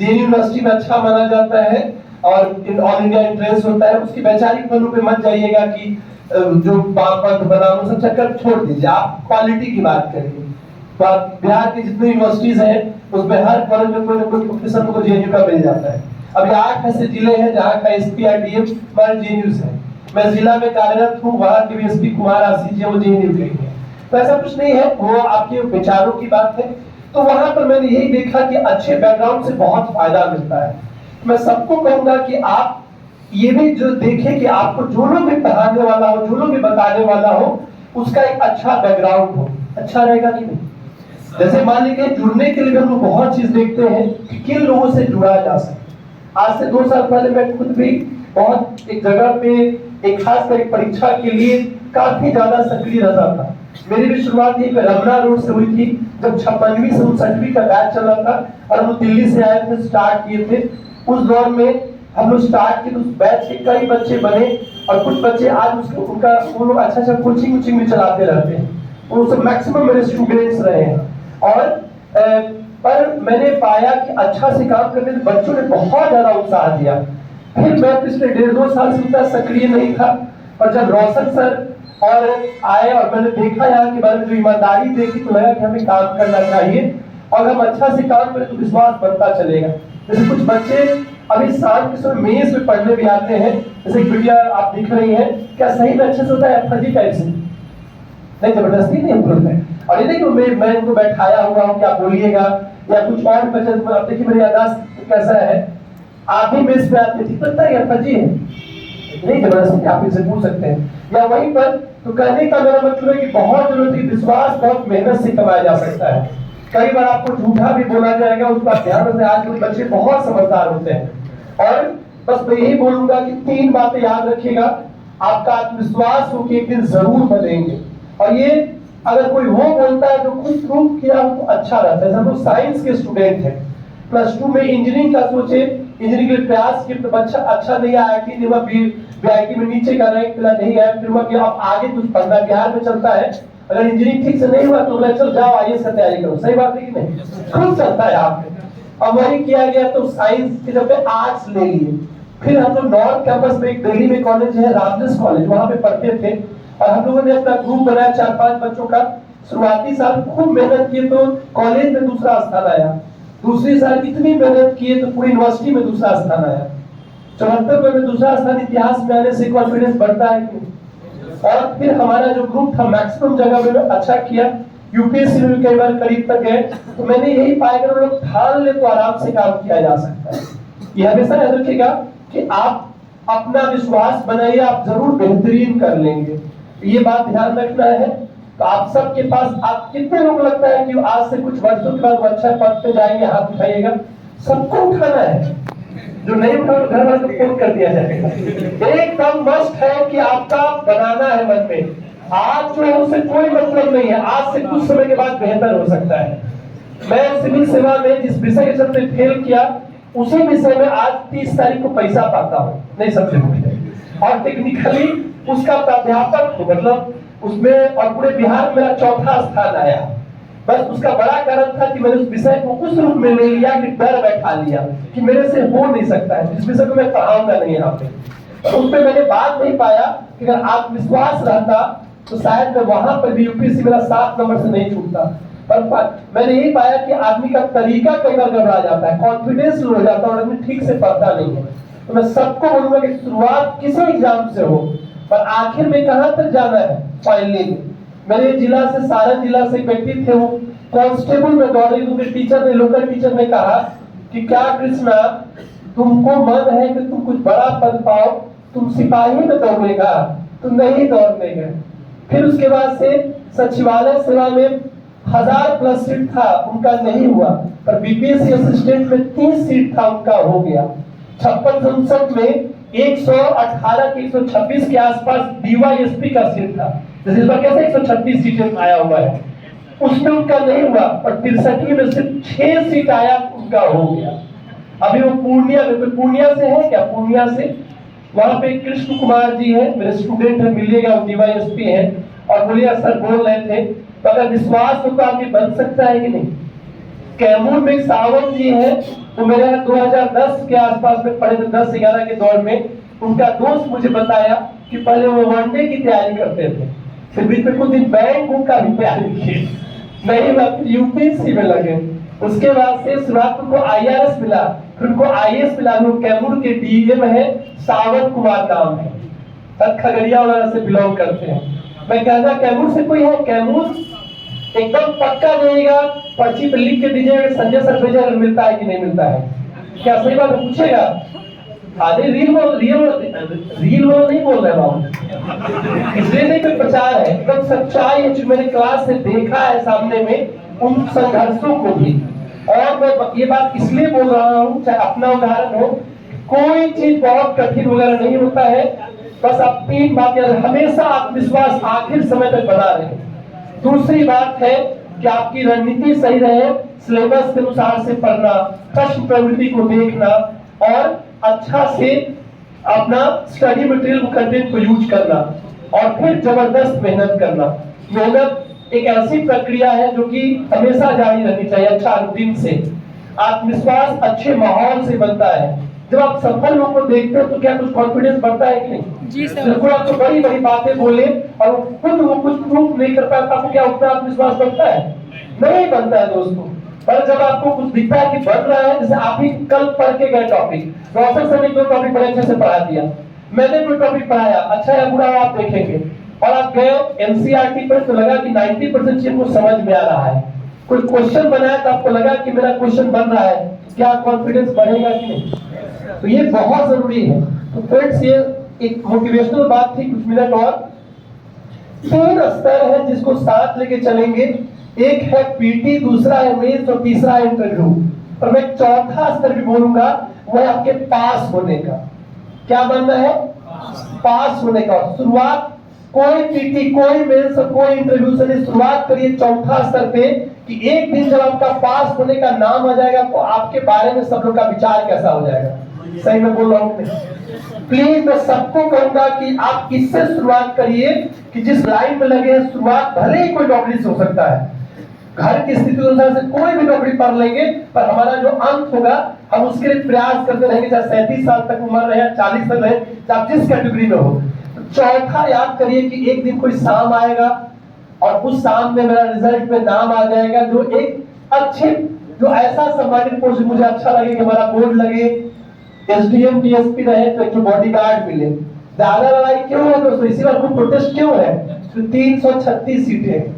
यूनिवर्सिटी में अच्छा माना जाता है और ऑल इंडिया एंट्रेंस होता है। उसकी वैचारिक पहलू पे मत जाइएगा कि जो पद बनाओ सब चक्कर छोड़ दीजिए, आप क्वालिटी की बात करिए। बिहार की जितनी यूनिवर्सिटीज हैं उसमें हर कॉलेज में कोई ना कोई प्रोफेसर को जेएनयू का मिल जाता है। अभी 8 ऐसे जिले हैं जहाँ का एसपी और डीएम हमारे जेएनयू है। मैं जिला में कार्यरत हूँ, वहाँ के भी एसपी कुमार आशीष जी वो जेएनयू के हैं। तो ऐसा कुछ नहीं है, वो आपके विचारों की बात है। तो वहां पर मैंने यही देखा कि अच्छे बैकग्राउंड से बहुत फायदा मिलता है। मैं सबको कहूंगा कि आप ये भी जो देखें कि आपको जो लोग भी पढ़ाने वाला हो, जो लोग भी बताने वाला हो, उसका एक अच्छा बैकग्राउंड हो। अच्छा रहेगा कि नहीं? जैसे मान लीजिए जुड़ने के लिए हम लोग बहुत चीज देखते हैं कि किन लोगों से जुड़ा जा सके। आज से 2 साल पहले मैं खुद भी बहुत एक जगह पे एक खास कर परीक्षा के लिए काफी ज्यादा सक्रिय रहता था। मेरी भी शुरुआत यही रमना रोड से हुई थी, जब 56वीं से 59वीं का बैच चल रहा था और हम दिल्ली से आए थे, स्टार्ट किए थे। उस दौर में हम लोग स्टार्ट किए, उस बैच के कई बच्चे बने और कुछ बच्चे आज उनका वो लोग अच्छा कोचिंग भी चलाते रहते हैं। वो सब मैक्सिमम मेरे स्टूडेंट्स रहे हैं। और पर मैंने पाया कि अच्छा से काम करने से बच्चों ने बहुत ज्यादा उत्साह दिया। फिर मैं पिछले 1.5-2 साल से उतना सक्रिय नहीं था, और जब रोशन सर और आए और मैंने देखा यहाँ के बारे में जो ईमानदारी देखी तो लगा कि हमें काम करना चाहिए और हम अच्छा से काम करें तो विश्वास बनता चलेगा। जैसे कुछ बच्चे अभी शाम के समय मेज में पढ़ने भी आते हैं, जैसे वीडियो आप दिख रही है, क्या सही में अच्छे से होता है फर्जी टाइप से? नहीं, जबरदस्ती नहीं है। और ये नहीं मैं इनको बैठाया हुआ हूँ क्या बोलिएगा या कुछ और बच्चे। अब देखिए मेरी याददाश्त कैसा है, आप भी मेज पे आते ठीक लगता है या फर्जी है? नहीं, जबरदस्ती आप इनसे पूछ सकते हैं। या वहीं पर तो कहने का मेरा मतलब है कि बहुत जरूरत है, विश्वास बहुत मेहनत से कमाया जा सकता है। कई बार आपको झूठा भी बोला जाएगा, उसका ध्यान से। आज के बच्चे बहुत समझदार होते हैं। और बस मैं यही बोलूंगा कि 3 बातें याद रखिएगा। आपका आत्मविश्वास हो कि एक दिन जरूर बनेंगे। और ये अगर कोई वो बोलता है जो खुद प्रूव किया हो तो अच्छा रहता है। हम लोग साइंस के स्टूडेंट हैं, +2 में इंजीनियरिंग का सोचे, इंजीनियरिंग के लिए प्रयास किए तो बच्चा अच्छा नहीं आया कि बीआईटी में नीचे का रैंक मिला नहीं है, फिर वह अब आगे कुछ पढ़ना बिहार में चलता है। अगर इंजीनियरिंग ठीक से नहीं हुआ तो बोला चल जाओ आईएएस का तैयारी करो। सही बात है कि नहीं? खुद चलता है आपने। अब वही किया गया तो साइंस के जब आर्ट्स ले लिए। फिर हम लोग नॉर्थ कैंपस में एक दिल्ली में कॉलेज है रामदास कॉलेज, वहां पे पढ़ते थे और हम लोगों ने अपना ग्रुप बनाया 4-5 बच्चों का। शुरुआती साल खूब मेहनत किए तो कॉलेज में दूसरा स्थान आया। दूसरी साल इतनी मेहनत किए तो पूरी यूनिवर्सिटी में दूसरा स्थान आया। 74 में दूसरा स्थान इतिहास में आने से कॉन्फिडेंस बढ़ता है कि। और फिर हमारा जो ग्रुप था मैक्सिमम जगह में अच्छा किया, यूपीएससी में कई बार करीब तक गए। तो मैंने यही पाया कि लोग ठान ले तो आराम से काम किया जा सकता है। ये हमेशा याद रखिएगा कि आप अपना विश्वास बनाइए, आप जरूर बेहतरीन कर लेंगे। ये बात ध्यान रखना है। तो आप सबके पास आप कितने लोग लगता है कि आज से कुछ वर्षों के बाद अच्छा पद पे जाएंगे? हाथ उठाइएगा। सबको उठाना है, जो नहीं उठा तो घर वाले को फोन कर दिया जाएगा। एकदम मस्ट है कि आपका बनाना है मन में आज जो है उससे कोई मतलब नहीं है, आज से कुछ समय के बाद बेहतर हो सकता है। मैं सिविल सेवा में जिस विषय के चलते फेल किया, उसी विषय में आज 30 तारीख को पैसा पाता हूँ, नहीं समझे मुझे, और टेक्निकली उसका प्राध्यापक हूँ, मतलब उसमें, और पूरे बिहार में मेरा चौथा स्थान आया। बस उसका बड़ा कारण था कि मैंने उस विषय को उस रूप में ले लिया कि डर बैठा लिया कि मेरे से हो नहीं सकता है, इस विषय को मैं पढ़ाऊंगा नहीं यहाँ पे। उस पर मैंने बात नहीं पाया कि अगर आत्मविश्वास रहता तो शायद मैं वहां पर भी यूपीएससी मेरा 7 नंबर से नहीं छूटता। पर मैंने यही पाया कि आदमी का तरीका कई बार गड़बड़ा जाता है, कॉन्फिडेंस लो जाता है और आदमी ठीक से पढ़ता नहीं है। तो मैं सबको बोलूंगा कि शुरुआत किसी एग्जाम से हो, पर आखिर में कहां तक जाना है, फाइनली में। मेरे जिला से, सारण जिला से व्यक्ति थे, वो कांस्टेबल में दौड़े, उनके टीचर ने, लोकल टीचर ने कहा कि क्या कृष्णा, तुमको मन है कि तुम कुछ बड़ा पद पाओ, तुम सिपाही में दौड़ेगा? तुम नहीं दौड़ने गए। फिर उसके बाद से सचिवालय सेवा में 1000+ सीट था, उनका नहीं हुआ, पर बीपीएससी असिस्टेंट में 30 सीट था, उनका हो गया। 56 में 118 के 126 के आसपास डीवाईएसपी का सीट था, जैसे इस बार कैसे 136 सीटें आया हुआ है, उसमें उनका नहीं हुआ, पर 63 में सिर्फ 6 सीट आया, उनका हो गया। अभी वो पूर्णिया से है क्या, पूर्णिया से, वहां पे कृष्ण कुमार जी है, मेरे स्टूडेंट है, मिलिएगा, वो डीवाईएसपी है। और बोलिए सर बोल रहे थे, तो अगर विश्वास हो तो आगे बन सकता है कि नहीं। कैमूर में सावंत जी है, वो मेरे यहाँ 2010 के आसपास में पढ़े थे, 10-11 के दौर में। उनका दोस्त मुझे बताया कि पहले वो वनडे की तैयारी करते थे, फिर बीच में कुछ दिन बैंक का भी तैयारी की, नहीं हुआ, फिर यूपीएससी में लगे। उसके बाद से शुरुआत उनको आईआरएस मिला, फिर उनको आईएएस मिला। लोग कैमूर के डीएम है, सावंत कुमार नाम है, खगड़िया वगैरह से बिलोंग करते हैं। मैं कहना कैमूर से कोई है, कैमूर एकदम पक्का देगा, पर्ची पे लिख के दीजिएगा, संजय सर भेजे मिलता है कि नहीं मिलता है, क्या सही बात पूछेगा? आधे रील नहीं बोल रहे बाबू, इसलिए नहीं कोई प्रचार है, एकदम सच्चाई है, जो मैंने क्लास से देखा है सामने में उन संघर्षों को भी। और मैं ये बात इसलिए बोल रहा हूँ, चाहे अपना उदाहरण हो, कोई चीज बहुत कठिन वगैरह नहीं होता है, बस आप 3 बातें, हमेशा आत्मविश्वास आखिर समय तक बना रहे। दूसरी बात है कि आपकी रणनीति सही रहे, सिलेबस के अनुसार से पढ़ना, प्रश्न प्रवृत्ति को देखना और अच्छा से अपना स्टडी मटेरियल कंटेंट को यूज करना, और फिर जबरदस्त मेहनत करना। मेहनत एक ऐसी प्रक्रिया है जो कि हमेशा जारी रहनी चाहिए, अच्छा रूटीन से। आत्मविश्वास अच्छे माहौल से बनता है। जब आप सफल लोगों को देखते हो तो क्या कुछ कॉन्फिडेंस बढ़ता है कि नहीं? जी सर। बिल्कुल, आप तो बड़ी बड़ी बातें बोले और खुद वो कुछ प्रूफ नहीं कर पाता, आपको क्या उतना आत्मविश्वास बनता है? नहीं बनता है दोस्तों। पर जब आपको कुछ दिखता है कि बन रहा है, जैसे आप ही कल पढ़ के गए टॉपिक, प्रोफेसर सर ने 2 टॉपिक बड़े अच्छे से पढ़ा दिया, मैंने कोई टॉपिक पढ़ाया, अच्छा या बुरा आप देखेंगे, और आप गए एनसीईआरटी पर तो लगा कि 90% चीज को समझ में आ रहा है। कोई क्वेश्चन बनाया तो आपको लगा कि मेरा क्वेश्चन बन रहा है, क्या कॉन्फिडेंस बढ़ेगा कि नहीं? तो ये बहुत जरूरी है। तो फ्रेंड्स, ये एक मोटिवेशनल बात थी, कुछ मिनट और। 3 स्तर है जिसको साथ लेके चलेंगे, एक है पीटी, दूसरा है मेंस और तीसरा है इंटरव्यू। और मैं चौथा स्तर भी बोलूंगा, वो है आपके पास होने का। क्या बनना है? पास होने का। शुरुआत कोई पीटी, कोई मेंस और कोई इंटरव्यू से नहीं, शुरुआत करिए चौथा स्तर पे कि एक दिन जब आपका पास होने का नाम आ जाएगा तो आपके बारे में सब लोग का विचार कैसा हो जाएगा। सही में बोल रहा हूँ? प्लीज मैं सबको कहूंगा कि आप इससे शुरुआत करिए कि जिस लाइन में लगे हैं, शुरुआत भले ही कोई नौकरी से हो सकता है, घर की स्थिति अनुसार से कोई भी नौकरी पढ़ लेंगे, पर हमारा जो अंत होगा हम उसके लिए प्रयास करते रहेंगे, चाहे 37 साल तक उम्र रहे, 40 तक रहे, चाहे जिस कैटेगरी में हो। तो चौथा याद करिए कि एक दिन कोई शाम आएगा और उस शाम में मेरा रिजल्ट में नाम आ जाएगा, जो एक अच्छे, जो ऐसा सम्मानित पोस्ट मुझे अच्छा लगे कि हमारा बोर्ड लगे, एसडीएम डीएसपी रहे, तो एक बॉडीगार्ड मिले। ज्यादा लड़ाई क्यों है दोस्तों? इसी बार खूब प्रोटेस्ट क्यों है? तो 336 सीटें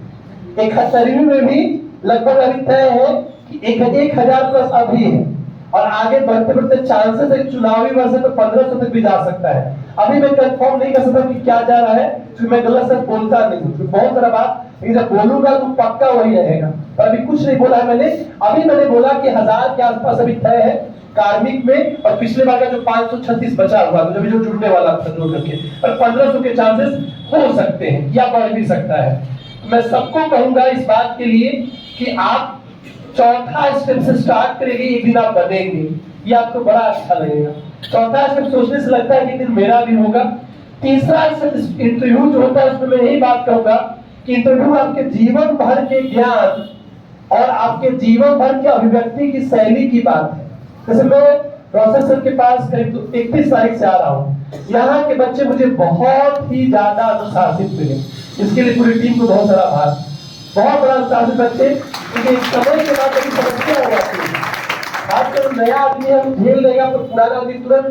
71वीं में भी लगभग अभी तय है कि 1000+ अभी है, और आगे बढ़ते बढ़ते चांसेस है चुनावी वर्ष है तो 1500 तक भी जा सकता है। अभी मैं कंफर्म नहीं कर सकता कि क्या जा रहा है, क्योंकि मैं गलत से बोलता नहीं हूँ, बहुत सारा बात, लेकिन जब बोलूंगा तो पक्का वही रहेगा। पर अभी कुछ नहीं बोला है मैंने। अभी मैंने बोला कि 1000 के आसपास अभी तय है, कार्मिक में, और पिछले बार का जो 536 बचा हुआ था, जो जुड़ने वाला था जोड़ करके, और 1500 के चांसेस हो सकते हैं या बढ़ भी सकता है। मैं सबको कहूंगा इस बात के लिए कि आप चौथा स्टेप से स्टार्ट करेंगे, एक दिन आप बनेंगे, ये आपको बड़ा अच्छा लगेगा। चौथा स्टेप सोचने से लगता है कि दिन मेरा भी होगा। तीसरा स्टेप इंटरव्यू जो होता है, उसमें मैं यही बात कहूंगा कि इंटरव्यू आपके जीवन भर के ज्ञान और आपके जीवन भर के अभिव्यक्ति की शैली की बात है। जैसे मैं रोशन सर के पास करीब 31 तारीख से आ रहा हूँ, यहाँ के बच्चे मुझे बहुत ही ज्यादा अनुशासित मिले, इसके लिए पूरी टीम को बहुत सारा आभार। बहुत बड़ा अनुशासित बच्चे, क्योंकि समय के बाद कभी समस्या हो जाती है। खासकर नया आदमी है, वो झेल लेगा, तो पुराना आदमी तुरंत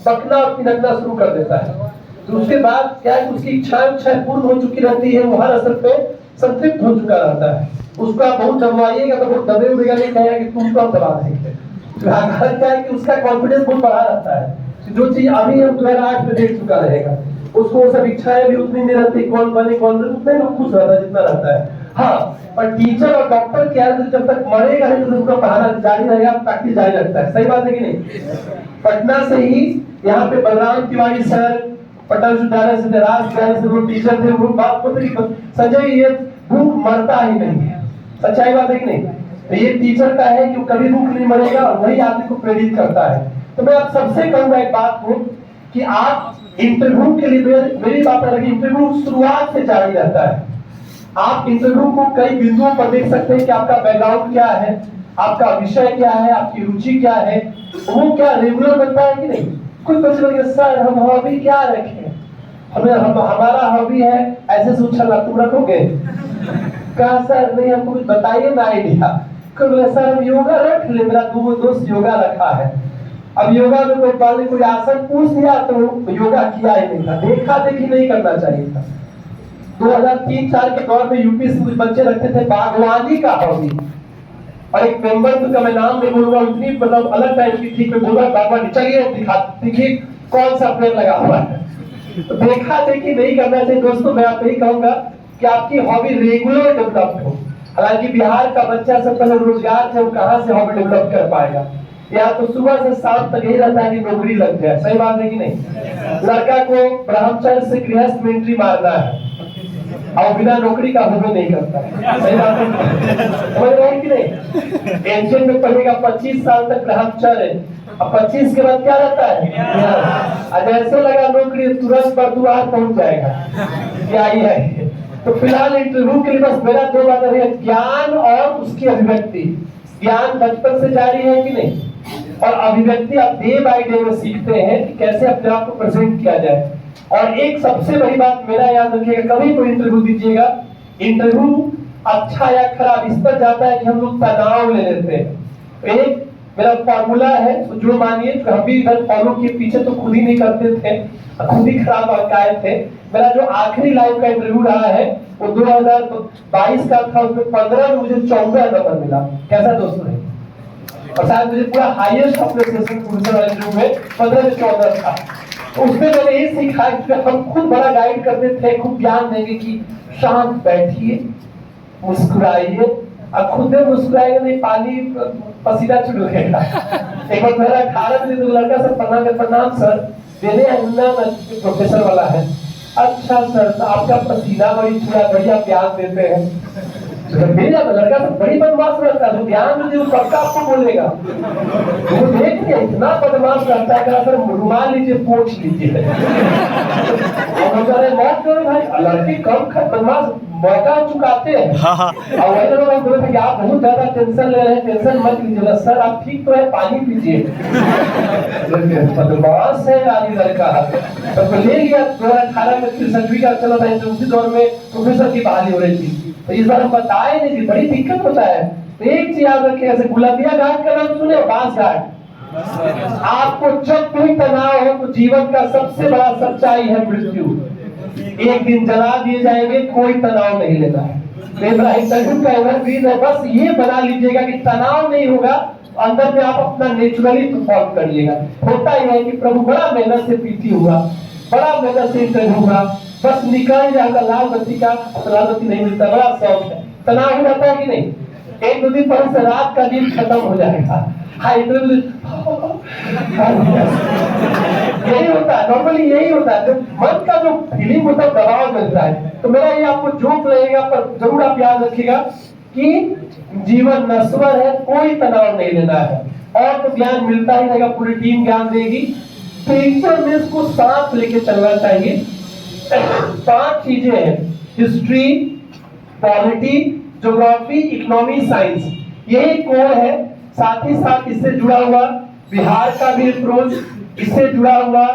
बकना और पिनकना शुरू कर देता है। तो उसके बाद क्या है, उसकी इच्छाएं पूर्ण हो चुकी रहती है, वो हर असर पे संतृप्त हो चुका रहता है। उसको आप बहुत दबाइएगा तो वो दबे उड़ेगा, नहीं कहेगा कि तुमको हम दबा देंगे। क्या है कि उसका कॉन्फिडेंस बहुत बढ़ा रहता है, जो चीज अभी हम 2008 में देख चुका रहेगा, उसको सब इच्छाएं भी उतनी नहीं रहती, कौन बने कौन नहीं, उतना ही खुश रहता है जितना रहता है। हाँ, पर टीचर और डॉक्टर क्या है, जब तक मरेगा नहीं तो उनका पढ़ाना जारी रहेगा, प्रैक्टिस जारी रखता है। सही बात है कि नहीं? पटना से ही यहाँ पे बलराम तिवारी सर, पटना विश्वविद्यालय से, राज से वो टीचर थे, वो बात बोलते कि संजय ये भूख मरता ही नहीं है। सच्चाई बात है कि नहीं? तो ये टीचर का है कि वो कभी भूख नहीं मरेगा, और वही आदमी को प्रेरित करता है। तो मैं आप सबसे कहूंगा एक बात को कि आप इंटरव्यू के लिए, मेरी बात है कि इंटरव्यू शुरुआत से जारी रहता है। आप इंटरव्यू को कई बिंदुओं पर देख सकते हैं कि आपका बैकग्राउंड क्या है, आपका विषय क्या है, आपकी रुचि क्या है, वो क्या रेगुलर बनता है कि नहीं। कुछ बच्चे लोग सर हम हॉबी क्या रखें, हमारा हॉबी है ऐसे से उछलना, तुम रखोगे? कहा सर नहीं, हमको कुछ बताइए ना आइडिया। सर हम योगा रख ले, मेरा दो दोस्त योगा रखा है। अब योगा में कोई आसन पूछ लिया तो योगा किया ही नहीं था, देखा देखी नहीं करना चाहिए था। 2003-4 के दौर में यूपी से कुछ बच्चे रखते थे बागवानी का हॉबी, और एक मेंबर का मैं नाम नहीं बोलूंगा, उतनी मतलब अलग टाइप की थी, बोला बागवानी, चलिए देखिए कौन सा पेड़ लगा हुआ है। तो देखा देखी नहीं करना चाहिए। दोस्तों मैं आपको यही कहूंगा कि आपकी हॉबी रेगुलर डेवलप हो। हालांकि बिहार का बच्चा सब पहले रोजगार से, वो कहाँ से हॉबी डेवलप कर पाएगा? या तो सुबह से शाम तक यही रहता है कि नौकरी लग जाए। सही बात है कि नहीं? लड़का को ब्रह्मचर्य से गृहस्थ में एंट्री मारना है, और बिना नौकरी का हमें नहीं करता है। सही बात है, समझ रहे हैं कि नहीं? एंजिन में पढ़ेगा 25 साल तक ब्रह्मचर्य, अब 25 के बाद क्या रहता है? जैसे लगा नौकरी तुरंत पर द्वार पहुंच जाएगा। क्या ही है? तो फिलहाल इंटरव्यू के लिए बस मेरा 2 बात है, ज्ञान और उसकी अभिव्यक्ति। ज्ञान बचपन से जारी है कि नहीं, और अभिव्यक्ति आप डे बाय डे में सीखते हैं कि कैसे अपने आप को प्रेजेंट किया जाए। और एक सबसे बड़ी बात मेरा याद रखिएगा, कभी कोई इंटरव्यू दीजिएगा, इंटरव्यू अच्छा या खराब इस पर जाता है कि हम लोग तनाव ले लेते हैं। एक मेरा फॉर्मूला है, जो मानिए हम भी इधर फॉलो किए, पीछे तो खुद ही नहीं करते थे, खुद ही खराब आए थे। मेरा जो आखिरी लाइव का इंटरव्यू रहा है वो 2022 का था, उसमें 15 में मुझे 14 नंबर मिला। कैसा दोस्तों है? और शायद मुझे पूरा हाईएस्ट अप्रिसिएशन पुरुषों वाले इंटरव्यू में 15 में 14 था। उसमें मैंने ये सीखा कि हम खुद बड़ा गाइड करते थे, खुद ज्ञान देंगे कि शांत बैठिए, मुस्कुराइए, अब खुद में मुस्कुराएगा नहीं पानी पसीना छूटेगा। एक बार मेरा 18 में तो लड़का सर प्रणाम सर देने प्रोफेसर वाला है। अच्छा सर, तो आपका पसीना बड़ी छुड़ा, बढ़िया ज्ञान देते हैं। मेरा लड़का तो बड़ी बदमाश रहता है, ध्यान दीजिए, पक्का आपको बोलेगा। वो देख के इतना बदमाश रहता है, सर रुमाल लीजिए, पोंछ लीजिए। मौत करो भाई, लड़के कम बदमाश मौका चुकाते हैं। और वही लोग हम बोले थे कि आप बहुत ज्यादा टेंशन ले रहे हैं, टेंशन मत लीजिए। सर आप ठीक तो है, पानी पीजिए। बदमाश है यार लड़का। तो ले लिया 2018 में, फिर सर्टिफिकेट चला था, उसी दौर में प्रोफेसर की बहाली हो रही थी। तो इस बार हम बताए नहीं, बड़ी दिक्कत होता है। तो एक चीज याद रखिए, जैसे गुलाबिया घाट का नाम सुने, बांस घाट। आपको जब कोई तनाव हो तो जीवन का सबसे बड़ा सच्चाई है मृत्यु। एक दिन जला दिए जाएंगे, कोई तनाव नहीं लेना है। मेरा इंटरव्यू का एवरग्रीन है, बस ये बना लीजिएगा कि तनाव नहीं होगा, अंदर में आप अपना नेचुरली परफॉर्म करिएगा। होता ही है कि प्रभु बड़ा मेहनत से पीटी हुआ, बड़ा मेहनत से इंटरव्यू हुआ, बस निकाल जाएगा लाल बत्ती का, लाल बत्ती नहीं मिलता, बड़ा शौक है। तनाव हो जाता है कि नहीं? 1-2 दिन पर से रात का नींद खत्म हो जाएगा। हाँ इंटरव्यू यही होता है, नॉर्मली यही होता है, जब मन का जो फीलिंग होता है दबाव मिलता है। तो मेरा ये आपको जोक लगेगा, पर जरूर आप याद रखिएगा कि जीवन नश्वर है, कोई तनाव नहीं लेना है। और तो ज्ञान मिलता ही रहेगा, पूरी टीम ज्ञान देगी। टीचर में इसको साथ लेके चलना चाहिए। 5 चीजें हैं, history, polity, geography, economy, science, यही कोर है। साथ ही साथ इससे जुड़ा हुआ बिहार का भी अप्रोच, इससे जुड़ा हुआ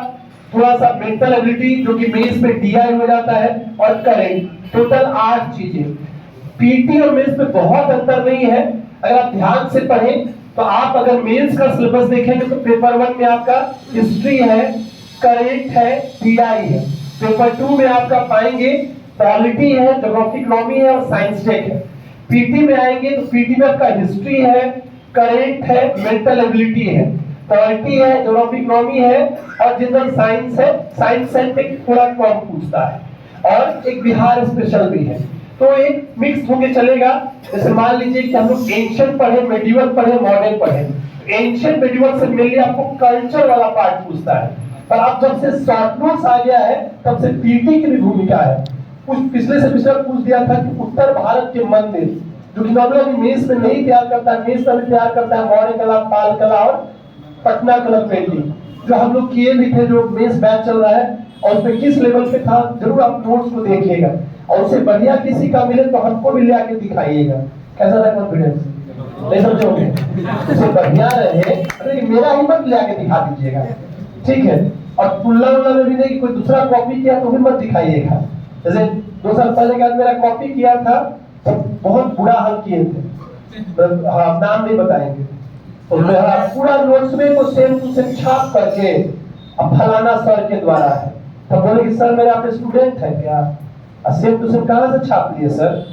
थोड़ा सा मेंटल एबिलिटी जो कि मेंस में डीआई हो जाता है, और करेंट, टोटल 8 चीजें। पीटी और मेंस में बहुत अंतर नहीं है, अगर आप ध्यान से पढ़ें तो। आप अगर मेंस का सिलेबस देखेंगे तो पेपर 1 में आपका हिस्ट्री है, करेंट है, डीआई है। पेपर 2 में आपका पाएंगे पॉलिटी है, ज्योग्राफी, इकोनॉमी है, और साइंस टेक है। पीटी में आएंगे तो पीटी में आपका हिस्ट्री है, करेंट है, मेंटल एबिलिटी है, पॉलिटी है, ज्योग्राफी, इकोनॉमी है, और जनरल साइंस है। साइंस एंड टेक थोड़ा कम पूछता है, और एक बिहार स्पेशल भी है। तो एक मिक्स होके चलेगा। जैसे मान लीजिए कि हम लोग एंशिएंट पढ़े, मेडिवल पढ़े, मॉडर्न पढ़े। एंशिएंट मेडिवल से मेनली आपको कल्चर वाला पार्ट पूछता है, पर अब जब से शॉर्ट नोट्स आ गया है तब से पीटी की भी भूमिका है। कुछ पिछले से पिछला पूछ दिया था कि उत्तर भारत के मंदिर, जो कि नॉर्मली मेंस में नहीं तैयार करता है, मेंस में तैयार करता है मौर्य कला, पाल कला और पटना कलर पेंटिंग, जो हम लोग किए भी थे, जो मेंस बैच चल रहा है, और उसमें किस लेवल पे था, जरूर आप नोट्स को देखिएगा। और उससे बढ़िया किसी का मिले तो हमको भी ले आके दिखाइएगा। कैसा रहा कॉन्फिडेंस? नहीं समझोगे? इससे बढ़िया रहे, अरे मेरा ही मत ले आके दिखा दीजिएगा, ठीक है? और तुलना में भी नहीं, कोई दूसरा कॉपी किया तो भी मत दिखाइएगा। जैसे 2 साल पहले का मेरा कॉपी किया था, तो बहुत बुरा हाल किए थे, हाँ नाम नहीं बताएंगे। तो मेरा पूरा नोट्स में को सेम टू सेम छाप करके, अब फलाना सर के द्वारा है, तो बोले कि सर मेरे आप स्टूडेंट है क्या? सेम टू सेम कहाँ से छाप लिए सर?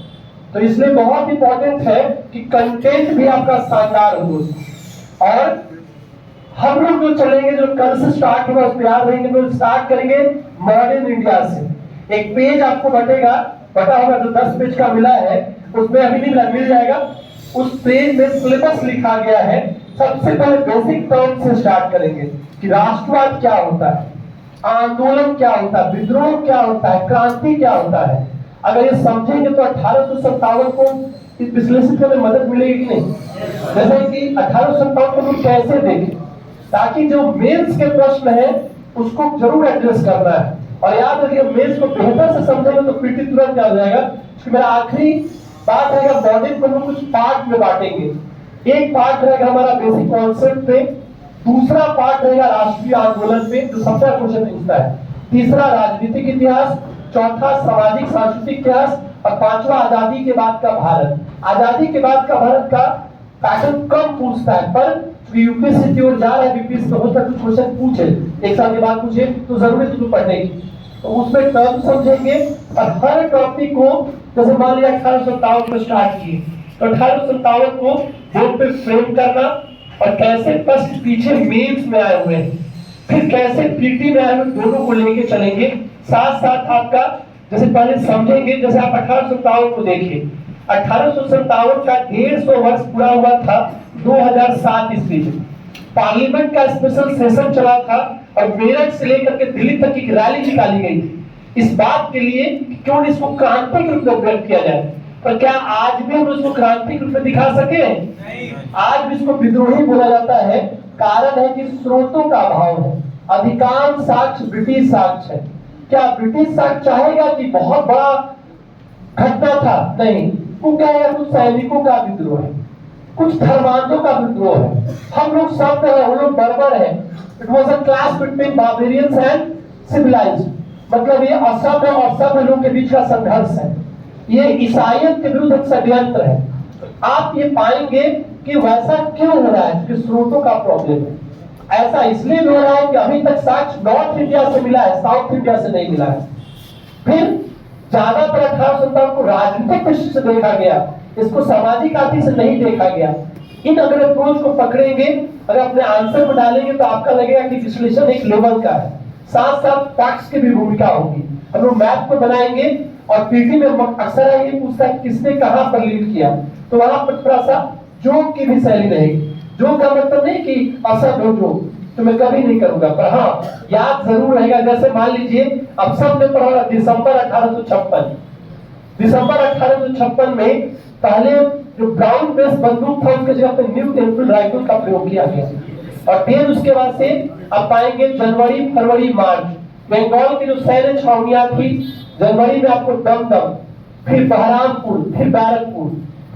तो इसलिए बहुत इंपॉर्टेंट है कि कंटेंट भी आपका शानदार हो। और हम लोग जो चलेंगे, जो कल से स्टार्ट होगा, उस पर याद रहेंगे, तो स्टार्ट करेंगे मॉडर्न इंडिया से। एक पेज आपको बटा होगा जो 10 पेज का मिला है, उसमें अभी नहीं मिला, मिल जाएगा। उस पेज में सिलेबस लिखा गया है। सबसे पहले बेसिक टर्म से स्टार्ट करेंगे कि राष्ट्रवाद क्या होता है, आंदोलन क्या होता है, विद्रोह क्या होता है, क्रांति क्या होता है। अगर ये समझेंगे तो 1857 को इस विश्लेषण करने में मदद मिलेगी कि नहीं? जैसे कि 1857 को लोग कैसे देखें, ताकि जो मेंस के प्रश्न है उसको जरूर एड्रेस करना है। और याद रखिए, मेंस को बेहतर से समझेंगे तो पीटी तुरंत आ जाएगा। क्योंकि मेरा आखिरी बात रहेगा, मॉडर्न को हम कुछ पार्ट में बांटेंगे। एक पार्ट रहेगा हमारा बेसिक कॉन्सेप्ट पे, दूसरा पार्ट रहेगा राष्ट्रीय आंदोलन पे जो सबसे क्वेश्चन पूछता है, तीसरा राजनीतिक इतिहास, चौथा सामाजिक सांस्कृतिक इतिहास, और 5वां आजादी के बाद का भारत। आजादी के बाद का भारत का पैटर्न कम पूछता है, पर यूपीएससी की ओर जा रहा है, बीपीएससी तो हो सकता है कुछ क्वेश्चन पूछे, एक साल के बाद पूछे, तो जरूरी है पढ़ने की। तो उसमें टर्म समझेंगे, और हर टॉपिक को, जैसे मान लिया 1857 में स्टार्ट किए, तो 1857 को बोर्ड पे फ्रेम करना, और कैसे प्रश्न पीछे मेंस में आए हुए हैं, फिर कैसे पीटी में आए हुए, दोनों को लेके चलेंगे। साथ साथ आपका जैसे पहले समझेंगे, जैसे आप 1857 को देखिए, 1857 का 150 वर्ष पूरा हुआ था 2007 ईस्वी में। पार्लियामेंट का स्पेशल सेशन चला था, और मेरठ से लेकर के दिल्ली तक की रैली निकाली गई थी इस बात के लिए कि क्यों इसको क्रांति के रूप में व्यक्त किया जाए। पर क्या आज भी हम इसको क्रांति के रूप में दिखा सके? आज भी इसको विद्रोही बोला जाता है। कारण है कि स्रोतों का अभाव है। अधिकांश साक्ष्य ब्रिटिश साक्ष्य है। क्या ब्रिटिश साक्ष्य चाहेगा कि बहुत बड़ा घटना था? नहीं, वो कहेगा कुछ सैनिकों का विद्रोह है, कुछ धर्मांधों का विद्रोह है, हम लोग सब है, वो लोग बर्बर है। It was a clash between barbarians and civilised, मतलब ये असभ्य और सभ्य लोगों के बीच का संघर्ष है। ये ईसाइयत के विरुद्ध एक षड्यंत्र है। आप ये पाएंगे कि वैसा क्यों हो रहा है, कि स्रोतों का प्रॉब्लम है। ऐसा इसलिए हो रहा है कि अभी तक साक्ष्य नॉर्थ इंडिया से मिला है, साउथ इंडिया से नहीं मिला है। फिर ज्यादातर 1857 को राजनीतिक दृष्टि से देखा गया, इसको सामाजिक आदि से नहीं देखा गया। इन अगर अप्रोच को पकड़ेंगे, अगर अपने आंसर में डालेंगे, तो आपका लगेगा कि विश्लेषण एक लेवल का है। साथ साथ फैक्ट्स की भी भूमिका होगी। हम लोग मैप को बनाएंगे, और पीटी में अक्सर ये पूछता है किसने कहां पर लीड किया, तो वहां पर थोड़ा सा जोक की भी शैली रहेगी। जोक का मतलब नहीं कि असर हो, तो मैं कभी नहीं करूंगा। पर हाँ, याद जरूर रहेगा। जैसे मान लीजिए अब सबने पढ़ा दिसंबर 1856, दिसंबर 1856 में पहले जो ब्राउन बेस बंदूक था उसके जगह पे न्यू एनफील्ड राइफल का प्रयोग किया गया। और फिर उसके बाद से आप पाएंगे जनवरी, फरवरी, मार्च बंगाल की जो सैन्य छावनियां थी, जनवरी में आपको दमदम, फिर बहरामपुर, फिर बैरकपुर।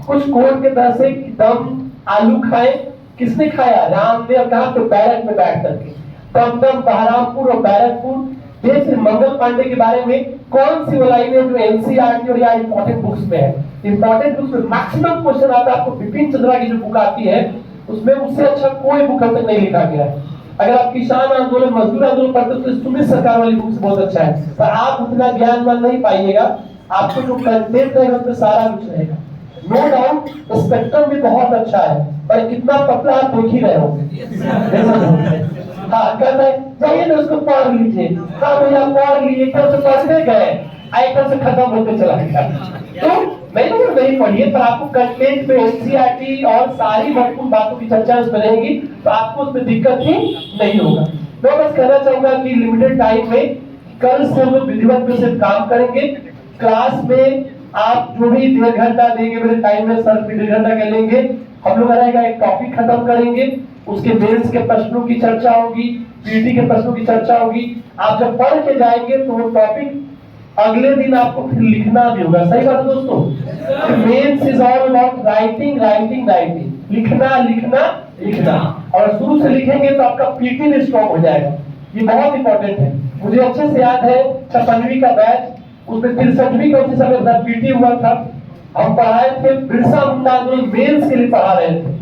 कुछ कोड के तरह से दम आलू खाए, किसने खाया? राम ने। और कहा तो बैरक में बैठ करके दमदम, बहरामपुर और बैरकपुर। देश मंगल पांडे के बारे में कौन सी वो लाइन है जो एनसीईआरटी और या इंपॉर्टेंट बुक्स में है? इंपॉर्टेंट बुक्स में मैक्सिमम क्वेश्चन आता है। आपको बिपिन चंद्रा की जो बुक आती है उसमें उससे अच्छा कोई बुक अब तक नहीं लिखा गया है। अगर आप किसान आंदोलन, मजदूर आंदोलन पढ़ते हो तो सुमित सरकार वाली बुक्स बहुत अच्छा है, पर आप उतना ज्ञानवान नहीं पाइएगा। आपको जो कंटेंट रहेगा उसमें सारा कुछ रहेगा। नो डाउट स्पेक्ट्रम भी बहुत अच्छा है, पर कितना पतला आप देख ही रहे होंगे। हाँ, कहते हैं जाइए ना उसको पढ़ लीजिए। हाँ भैया पढ़ लिए, एक तरफ से पढ़ने गए, एक तरफ से खत्म होते चला गया। तो मैंने नहीं पढ़ी है, पर आपको कंटेंट में एनसीईआरटी और सारी महत्वपूर्ण बातों की चर्चा उसमें रहेगी, तो आपको उसमें दिक्कत ही नहीं होगा। मैं बस कहना चाहूंगा कि लिमिटेड टाइम में कल से हम लोग विधिवत रूप से काम करेंगे। क्लास में आप जो भी 1.5 घंटा देंगे, मेरे टाइम में सर 1.5 घंटा के लेंगे, हम लोग रहेगा एक टॉपिक खत्म करेंगे, उसके मेंस के प्रश्नों की चर्चा होगी, पीटी के प्रश्नों की चर्चा होगी। आप जब पढ़ के जाएंगे तो वो टॉपिक अगले दिन आपको फिर लिखना भी होगा। सही बात है दोस्तों? Mains is all about writing, writing, writing, लिखना, लिखना, लिखना। और शुरू से लिखेंगे तो आपका पीटी भी स्ट्रॉन्ग हो जाएगा। ये बहुत इंपॉर्टेंट है। मुझे अच्छे से याद है 56वीं का बैच, उसमें 63वीं का उसी समय पीटी हुआ था। हम पढ़ाए थे बिरसा मुंडा आंदोलन, मेंस के लिए पढ़ा रहे थे।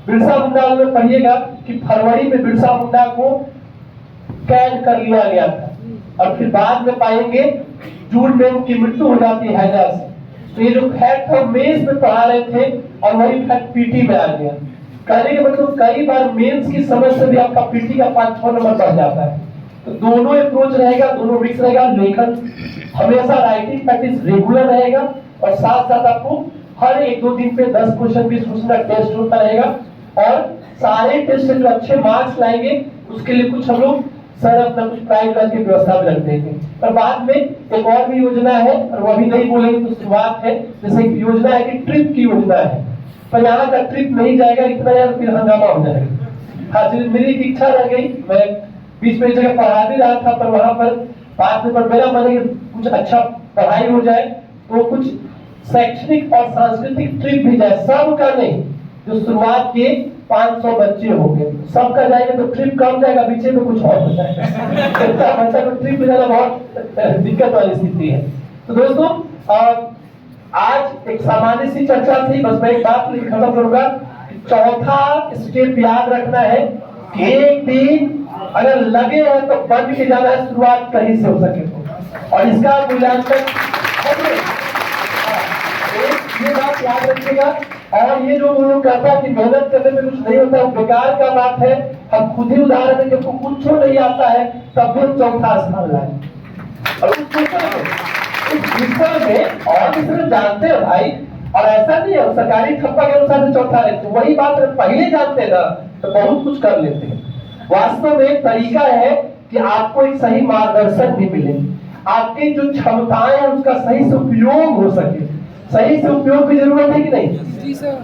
बिरसा मुंडा आंदोलन पढ़िएगा कि फरवरी में बिरसा मुंडा को कैद कर लिया गया था, और फिर बाद में पाएंगे जून में उनकी मृत्यु हो जाती है हैजा से। तो ये जो फैक्ट हम मेंस में पढ़ा रहे थे और वही फैक्ट पीटी में आ गया। कहने के मतलब कई बार मेंस की समझ से भी आपका पीटी का 5-6 नंबर बढ़ जाता है। तो दोनों अप्रोच रहेगा, दोनों मिक्स रहेगा। लेखन हमेशा राइटिंग प्रैक्टिस रेगुलर रहेगा, और साथ साथ आपको हर 1-2 दिन पे 10 क्वेश्चन 20 क्वेश्चन का टेस्ट होता रहेगा। और सारे टेस्ट से जो अच्छे मार्क्स लाएंगे उसके लिए कुछ हम लोग सर अपना कुछ प्राइज की व्यवस्था भी रख देंगे। पर बाद में एक और भी योजना है, और वो अभी नहीं बोलेंगे तो शुरुआत है। जैसे एक योजना है कि ट्रिप की योजना है, पर यहाँ का ट्रिप नहीं जाएगा इतना यार, फिर हंगामा हो जाएगा। हाँ, मेरी एक इच्छा रह गई, मैं बीच में जगह पढ़ा भी रहा था, पर वहां पर बात में पर मेरा मन है कि कुछ अच्छा पढ़ाई हो जाए, तो कुछ शैक्षणिक और सांस्कृतिक ट्रिप भी जाए। सबका नहीं, जो शुरुआत के 500 बच्चे होंगे सबका जाएंगे तो ट्रिप कम जाएगा, पीछे में कुछ और हो जाएगा। बच्चा को ट्रिप में जाना बहुत दिक्कत वाली स्थिति है। तो दोस्तों आज एक सामान्य सी चर्चा थी, बस मैं एक बात लिख खत्म करूंगा। चौथा स्टेप याद रखना है कि एक दिन अगर लगे हैं तो बंद के जाना है, शुरुआत कहीं से हो सके तो। और इसका मूल्यांकन ये बात याद रखिएगा। और ये जो लोग कहता है कि मेहनत करने में कुछ नहीं होता, वो बेकार का बात है। हम खुद ही उदाहरण है, जब कुछ नहीं आता है तब भी चौथा स्थान लाए। और उस विषय में और विषय जानते हैं भाई, और ऐसा नहीं है सरकारी ठप्पा के अनुसार से चौथा रहे, तो वही बात पहले जानते हैं ना तो बहुत कुछ कर लेते हैं। वास्तव में तरीका है कि आपको एक सही मार्गदर्शन भी मिले, आपकी जो क्षमताएं हैं उसका सही से उपयोग हो सके। सही से उपयोग की जरूरत है कि नहीं?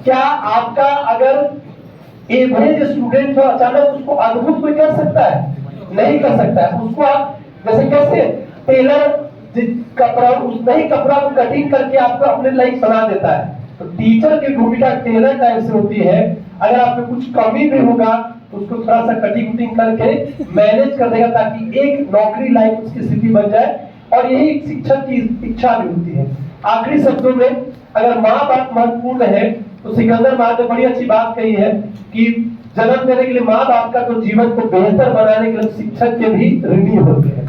क्या आपका अगर एवरेज स्टूडेंट हो, अचानक उसको अद्भुत कोई कर सकता है? नहीं कर सकता है। उसको आप जैसे कैसे टेलर कपड़ा, उस नई कपड़ा को कटिंग करके आपको अपने लाइक बना देता है, तो टीचर की भूमिका टेलर टाइप से होती है। अगर आप में कुछ कमी भी होगा तो उसको थोड़ा सा कटिंग उटिंग करके मैनेज कर देगा, ताकि एक नौकरी लाइक उसकी स्थिति बन जाए। और यही एक शिक्षक की इच्छा भी होती है। आखिरी शब्दों में अगर माँ बाप महत्वपूर्ण है तो सिकंदर माँ ने बड़ी अच्छी बात कही है कि जन्म देने के लिए माँ बाप का तो जीवन को बेहतर बनाने के लिए शिक्षक के भी ऋणी होते हैं।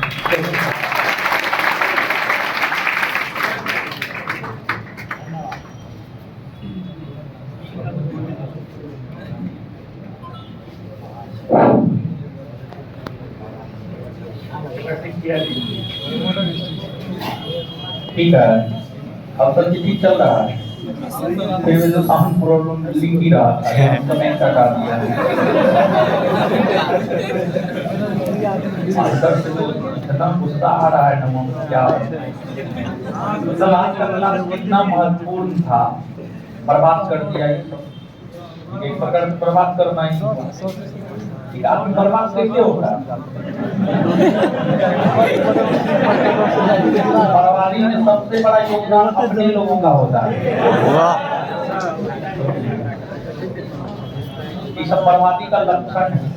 ठीक है, अब तक ठीक चल रहा है। फिर जो साउंड प्रॉब्लम लिख ही रहा था, तो मैं हटा दिया। मास्टर से तो इतना गुस्सा आ रहा है ना, क्या मतलब आज का क्लास कितना महत्वपूर्ण था, बर्बाद कर दिया ये सब। एक प्रकार से बर्बाद करना ही ठीक, आदमी बर्बाद कैसे होगा? बर्बादी में सबसे बड़ा योगदान अपने लोगों का होता है। ये सब बर्बादी का लक्षण है।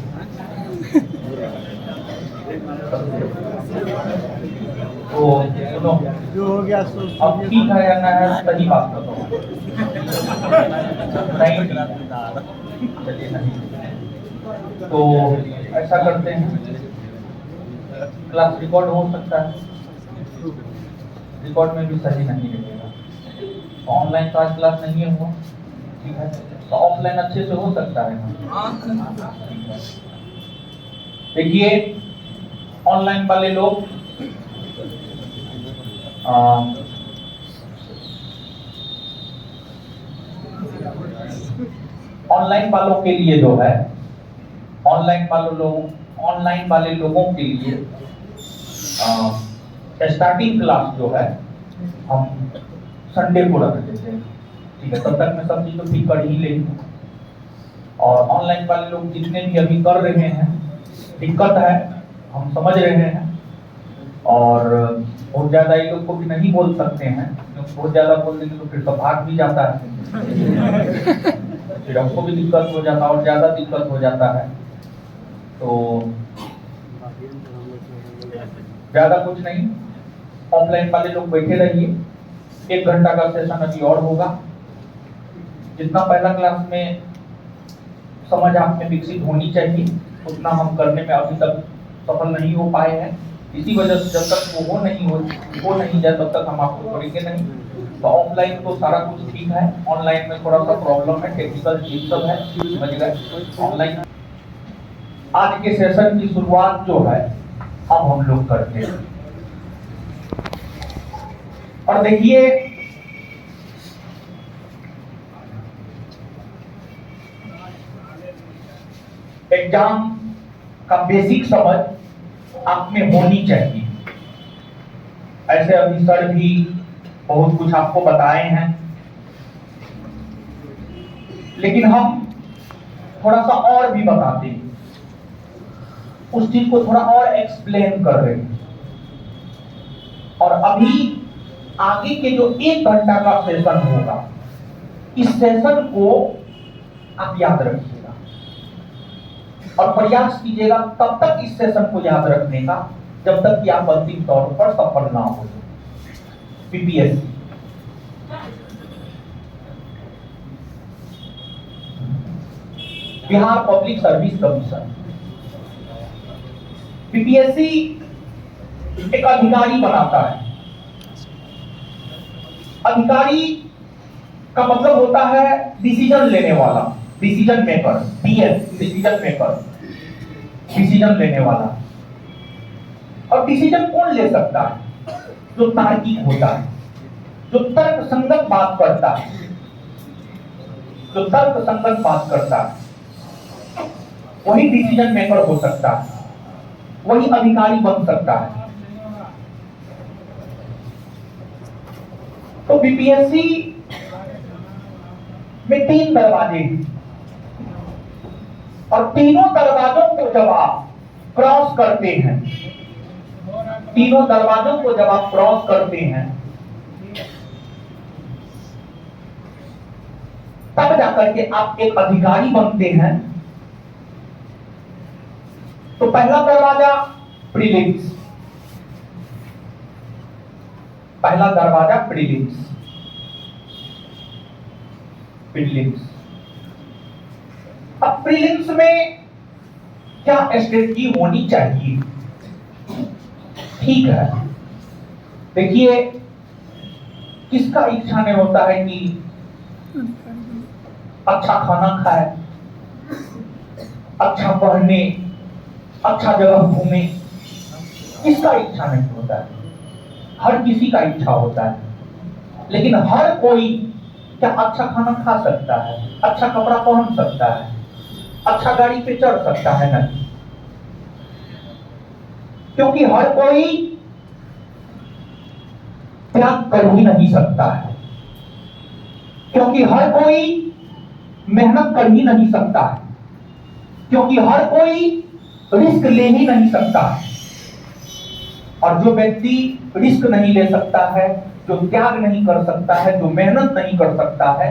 तो सुनो, जो हो गया अब ठीक है या ना है, सही बात बताओ। नहीं चलिए नहीं, तो ऐसा करते हैं, क्लास रिकॉर्ड हो सकता है, रिकॉर्ड में भी सही नहीं लगेगा। ऑनलाइन तो आज क्लास नहीं है वो, ठीक है, तो ऑफलाइन अच्छे से हो सकता है ना। देखिए ऑनलाइन वाले लोग ऑनलाइन वालों के लिए जो है, ऑनलाइन वाले लोगों के लिए स्टार्टिंग क्लास जो है हम संडे को रख देते हैं, ठीक है, तब तक मैं सब चीज तो ठीक कर ही लेंगे। और ऑनलाइन वाले लोग जितने भी अभी कर रहे हैं, दिक्कत है, हम समझ रहे हैं, और बहुत ज्यादा ये लोग को भी नहीं बोल सकते हैं, क्योंकि बहुत ज्यादा बोल देंगे तो फिर तो भाग भी जाता है, फिर हमको भी दिक्कत हो जाता है और ज्यादा दिक्कत हो जाता है। तो ज्यादा कुछ नहीं, ऑफलाइन वाले लोग बैठे रहिए, 1 घंटा का सेशन अभी और होगा। जितना पहला क्लास में समझ आप में विकसित होनी चाहिए, उतना हम करने में अभी तक सफल नहीं हो पाए हैं। इसी वजह से जब तक वो हो नहीं जाए तब तक हम आपको करेंगे नहीं। तो ऑफलाइन तो सारा कुछ ठीक है, ऑनलाइन में थोड़ा सा प्रॉब्लम है, टेक्निकल चीज सब है, समझ गए। ऑनलाइन आज के सेशन की शुरुआत जो है अब हम लोग करते हैं, और देखिए एग्जाम का बेसिक समझ आप में होनी चाहिए। ऐसे अभी सर भी बहुत कुछ आपको बताए हैं, लेकिन हम थोड़ा सा और भी बताते हैं, उस चीज को थोड़ा और एक्सप्लेन कर रहे हैं। और अभी आगे के जो 1 घंटा का सेशन होगा, इस सेशन को आप याद रखिएगा और प्रयास कीजिएगा तब तक इस सेशन को याद रखने का जब तक कि आप अंतिम तौर पर सफल ना हो। PPSC Bihar public service commission, PPSC एक अधिकारी बनाता है। अधिकारी का मतलब होता है डिसीजन लेने वाला, decision maker, DS decision maker, decision लेने वाला। और डिसीजन कौन ले सकता है? जो तार्किक होता है, जो तर्क संगत बात करता है, जो तर्क संगत बात करता है, वही डिसीजन मेकर हो सकता है, वही अधिकारी बन सकता है। तो बीपीएससी में 3 दरवाजे हैं, और तीनों दरवाजों को जब आप क्रॉस करते हैं, तीनों दरवाजों को जब आप क्रॉस करते हैं, तब जाकर के आप एक अधिकारी बनते हैं। तो पहला दरवाजा प्रीलिम्स, पहला दरवाजा प्रीलिम्स, प्रीलिम्स। अब प्रीलिम्स में क्या स्ट्रेटजी होनी चाहिए? ठीक है, देखिए किसका इच्छा नहीं होता है कि अच्छा खाना खाए, अच्छा पढ़ने, अच्छा जगह घूमे? किसका इच्छा नहीं होता है? हर किसी का इच्छा होता है, लेकिन हर कोई क्या अच्छा खाना खा सकता है, अच्छा कपड़ा पहन सकता है, अच्छा गाड़ी पे चढ़ सकता है? नहीं। क्योंकि हर कोई त्याग कर ही नहीं सकता है, क्योंकि हर कोई मेहनत कर ही नहीं सकता है, क्योंकि हर कोई रिस्क ले ही नहीं सकता है। और जो व्यक्ति रिस्क नहीं ले सकता है, जो त्याग नहीं कर सकता है, जो मेहनत नहीं कर सकता है,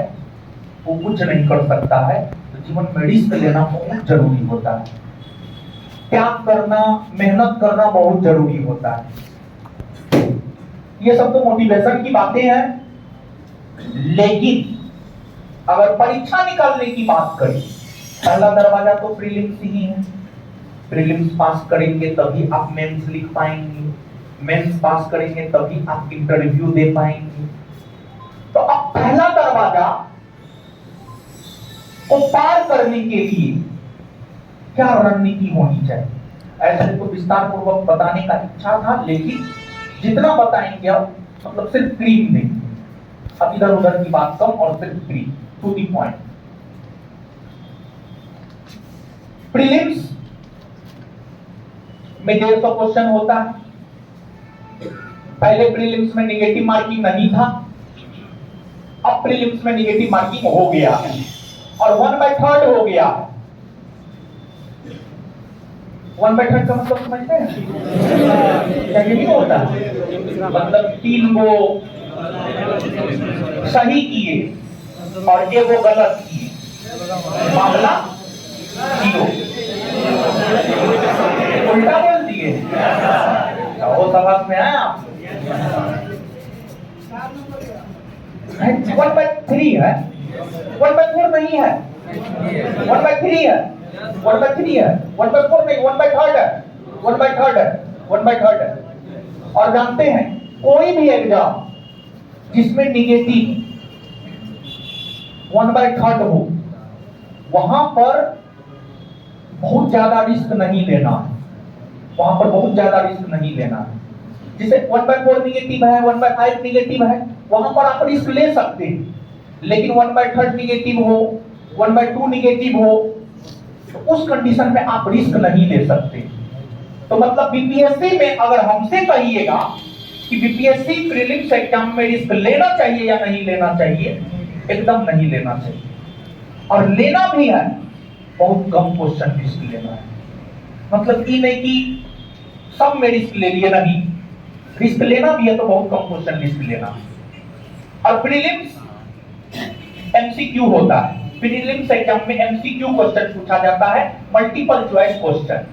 वो कुछ नहीं कर सकता है। तो जीवन में रिस्क लेना बहुत जरूरी होता है, त्याग करना, मेहनत करना बहुत जरूरी होता है। ये सब तो मोटिवेशन की बातें हैं, लेकिन अगर परीक्षा निकालने की बात करें, पहला दरवाजा तो प्रीलिम्स ही है। प्रीलिम्स पास करेंगे तभी आप मेंस लिख पाएंगे, मेंस पास करेंगे तभी आप इंटरव्यू दे पाएंगे। तो अब पहला दरवाजा को पार करने के लिए क्या रणनीति होनी चाहिए, ऐसे तो विस्तार पूर्वक बताने का इच्छा था, लेकिन जितना बताएंगे अब मतलब सिर्फ क्रीम देंगे, अब इधर उधर की बात कम और सिर्फ cream, to the point. Prelims में 150 क्वेश्चन होता है। पहले प्रीलिम्स में नेगेटिव मार्किंग नहीं था, अब प्रीलिम्स में नेगेटिव मार्किंग हो गया है और 1/3 हो गया है। 1/3 का मतलब समझते हैं क्या? ये नहीं होता, मतलब 3 वो सही किए और 1 वो गलत किए, मामला 0। उल्टा बोल दिए, वो समझ में आया? 1/3 है, 1/4 नहीं है, 1/3 है, 1/3 है, 1/4 नहीं, 1/3 है, 1/3 है, 1/3 है। और जानते हैं कोई भी एग्जाम जिसमें निगेटिव 1/3 हो, वहां पर बहुत ज्यादा रिस्क नहीं लेना है, वहां पर बहुत ज्यादा रिस्क नहीं लेना है। जिसे 1/4 निगेटिव है, 1/5 निगेटिव है, वहां पर आप रिस्क ले सकते हैं, लेकिन 1/3 निगेटिव हो, 1/2 निगेटिव हो, तो उस कंडीशन में आप रिस्क नहीं ले सकते। तो मतलब बीपीएससी में अगर हमसे कहिएगा कि बीपीएससी प्रीलिम्स एग्जाम में रिस्क लेना चाहिए या नहीं लेना चाहिए, एकदम नहीं लेना चाहिए। और लेना भी है, बहुत कम क्वेश्चन रिस्क लेना है। मतलब ये नहीं कि सब में रिस्क ले लिए, नहीं, रिस्क लेना भी है तो बहुत कम क्वेश्चन रिस्क लेना है। और प्रीलिम्स एमसीक्यू होता है, प्रीलिम्स एग्जाम में एमसीक्यू क्वेश्चन पूछा जाता है, मल्टीपल चॉइस क्वेश्चन।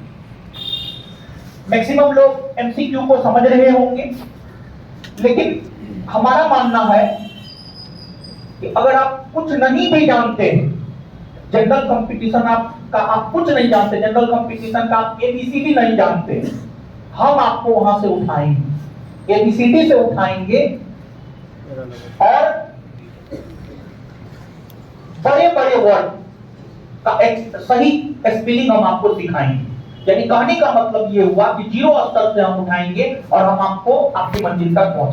मैक्सिमम लोग एमसीक्यू को समझ रहे होंगे, लेकिन हमारा मानना है कि अगर आप कुछ नहीं भी जानते, जनरल कंपटीशन आपका आप कुछ नहीं जानते, जनरल कंपटीशन का आप एबीसीडी नहीं जानते, हम आपको वहां से उठाएंगे, एबीसीडी से उठाएंगे और बड़े बड़े वर्ड का एक सही स्पेलिंग हम आपको सिखाएंगे। यानी कहने का मतलब ये हुआ कि 0 स्तर से हम उठाएंगे और हम आपको आपकी मंजिल तक पहुंचाएंगे।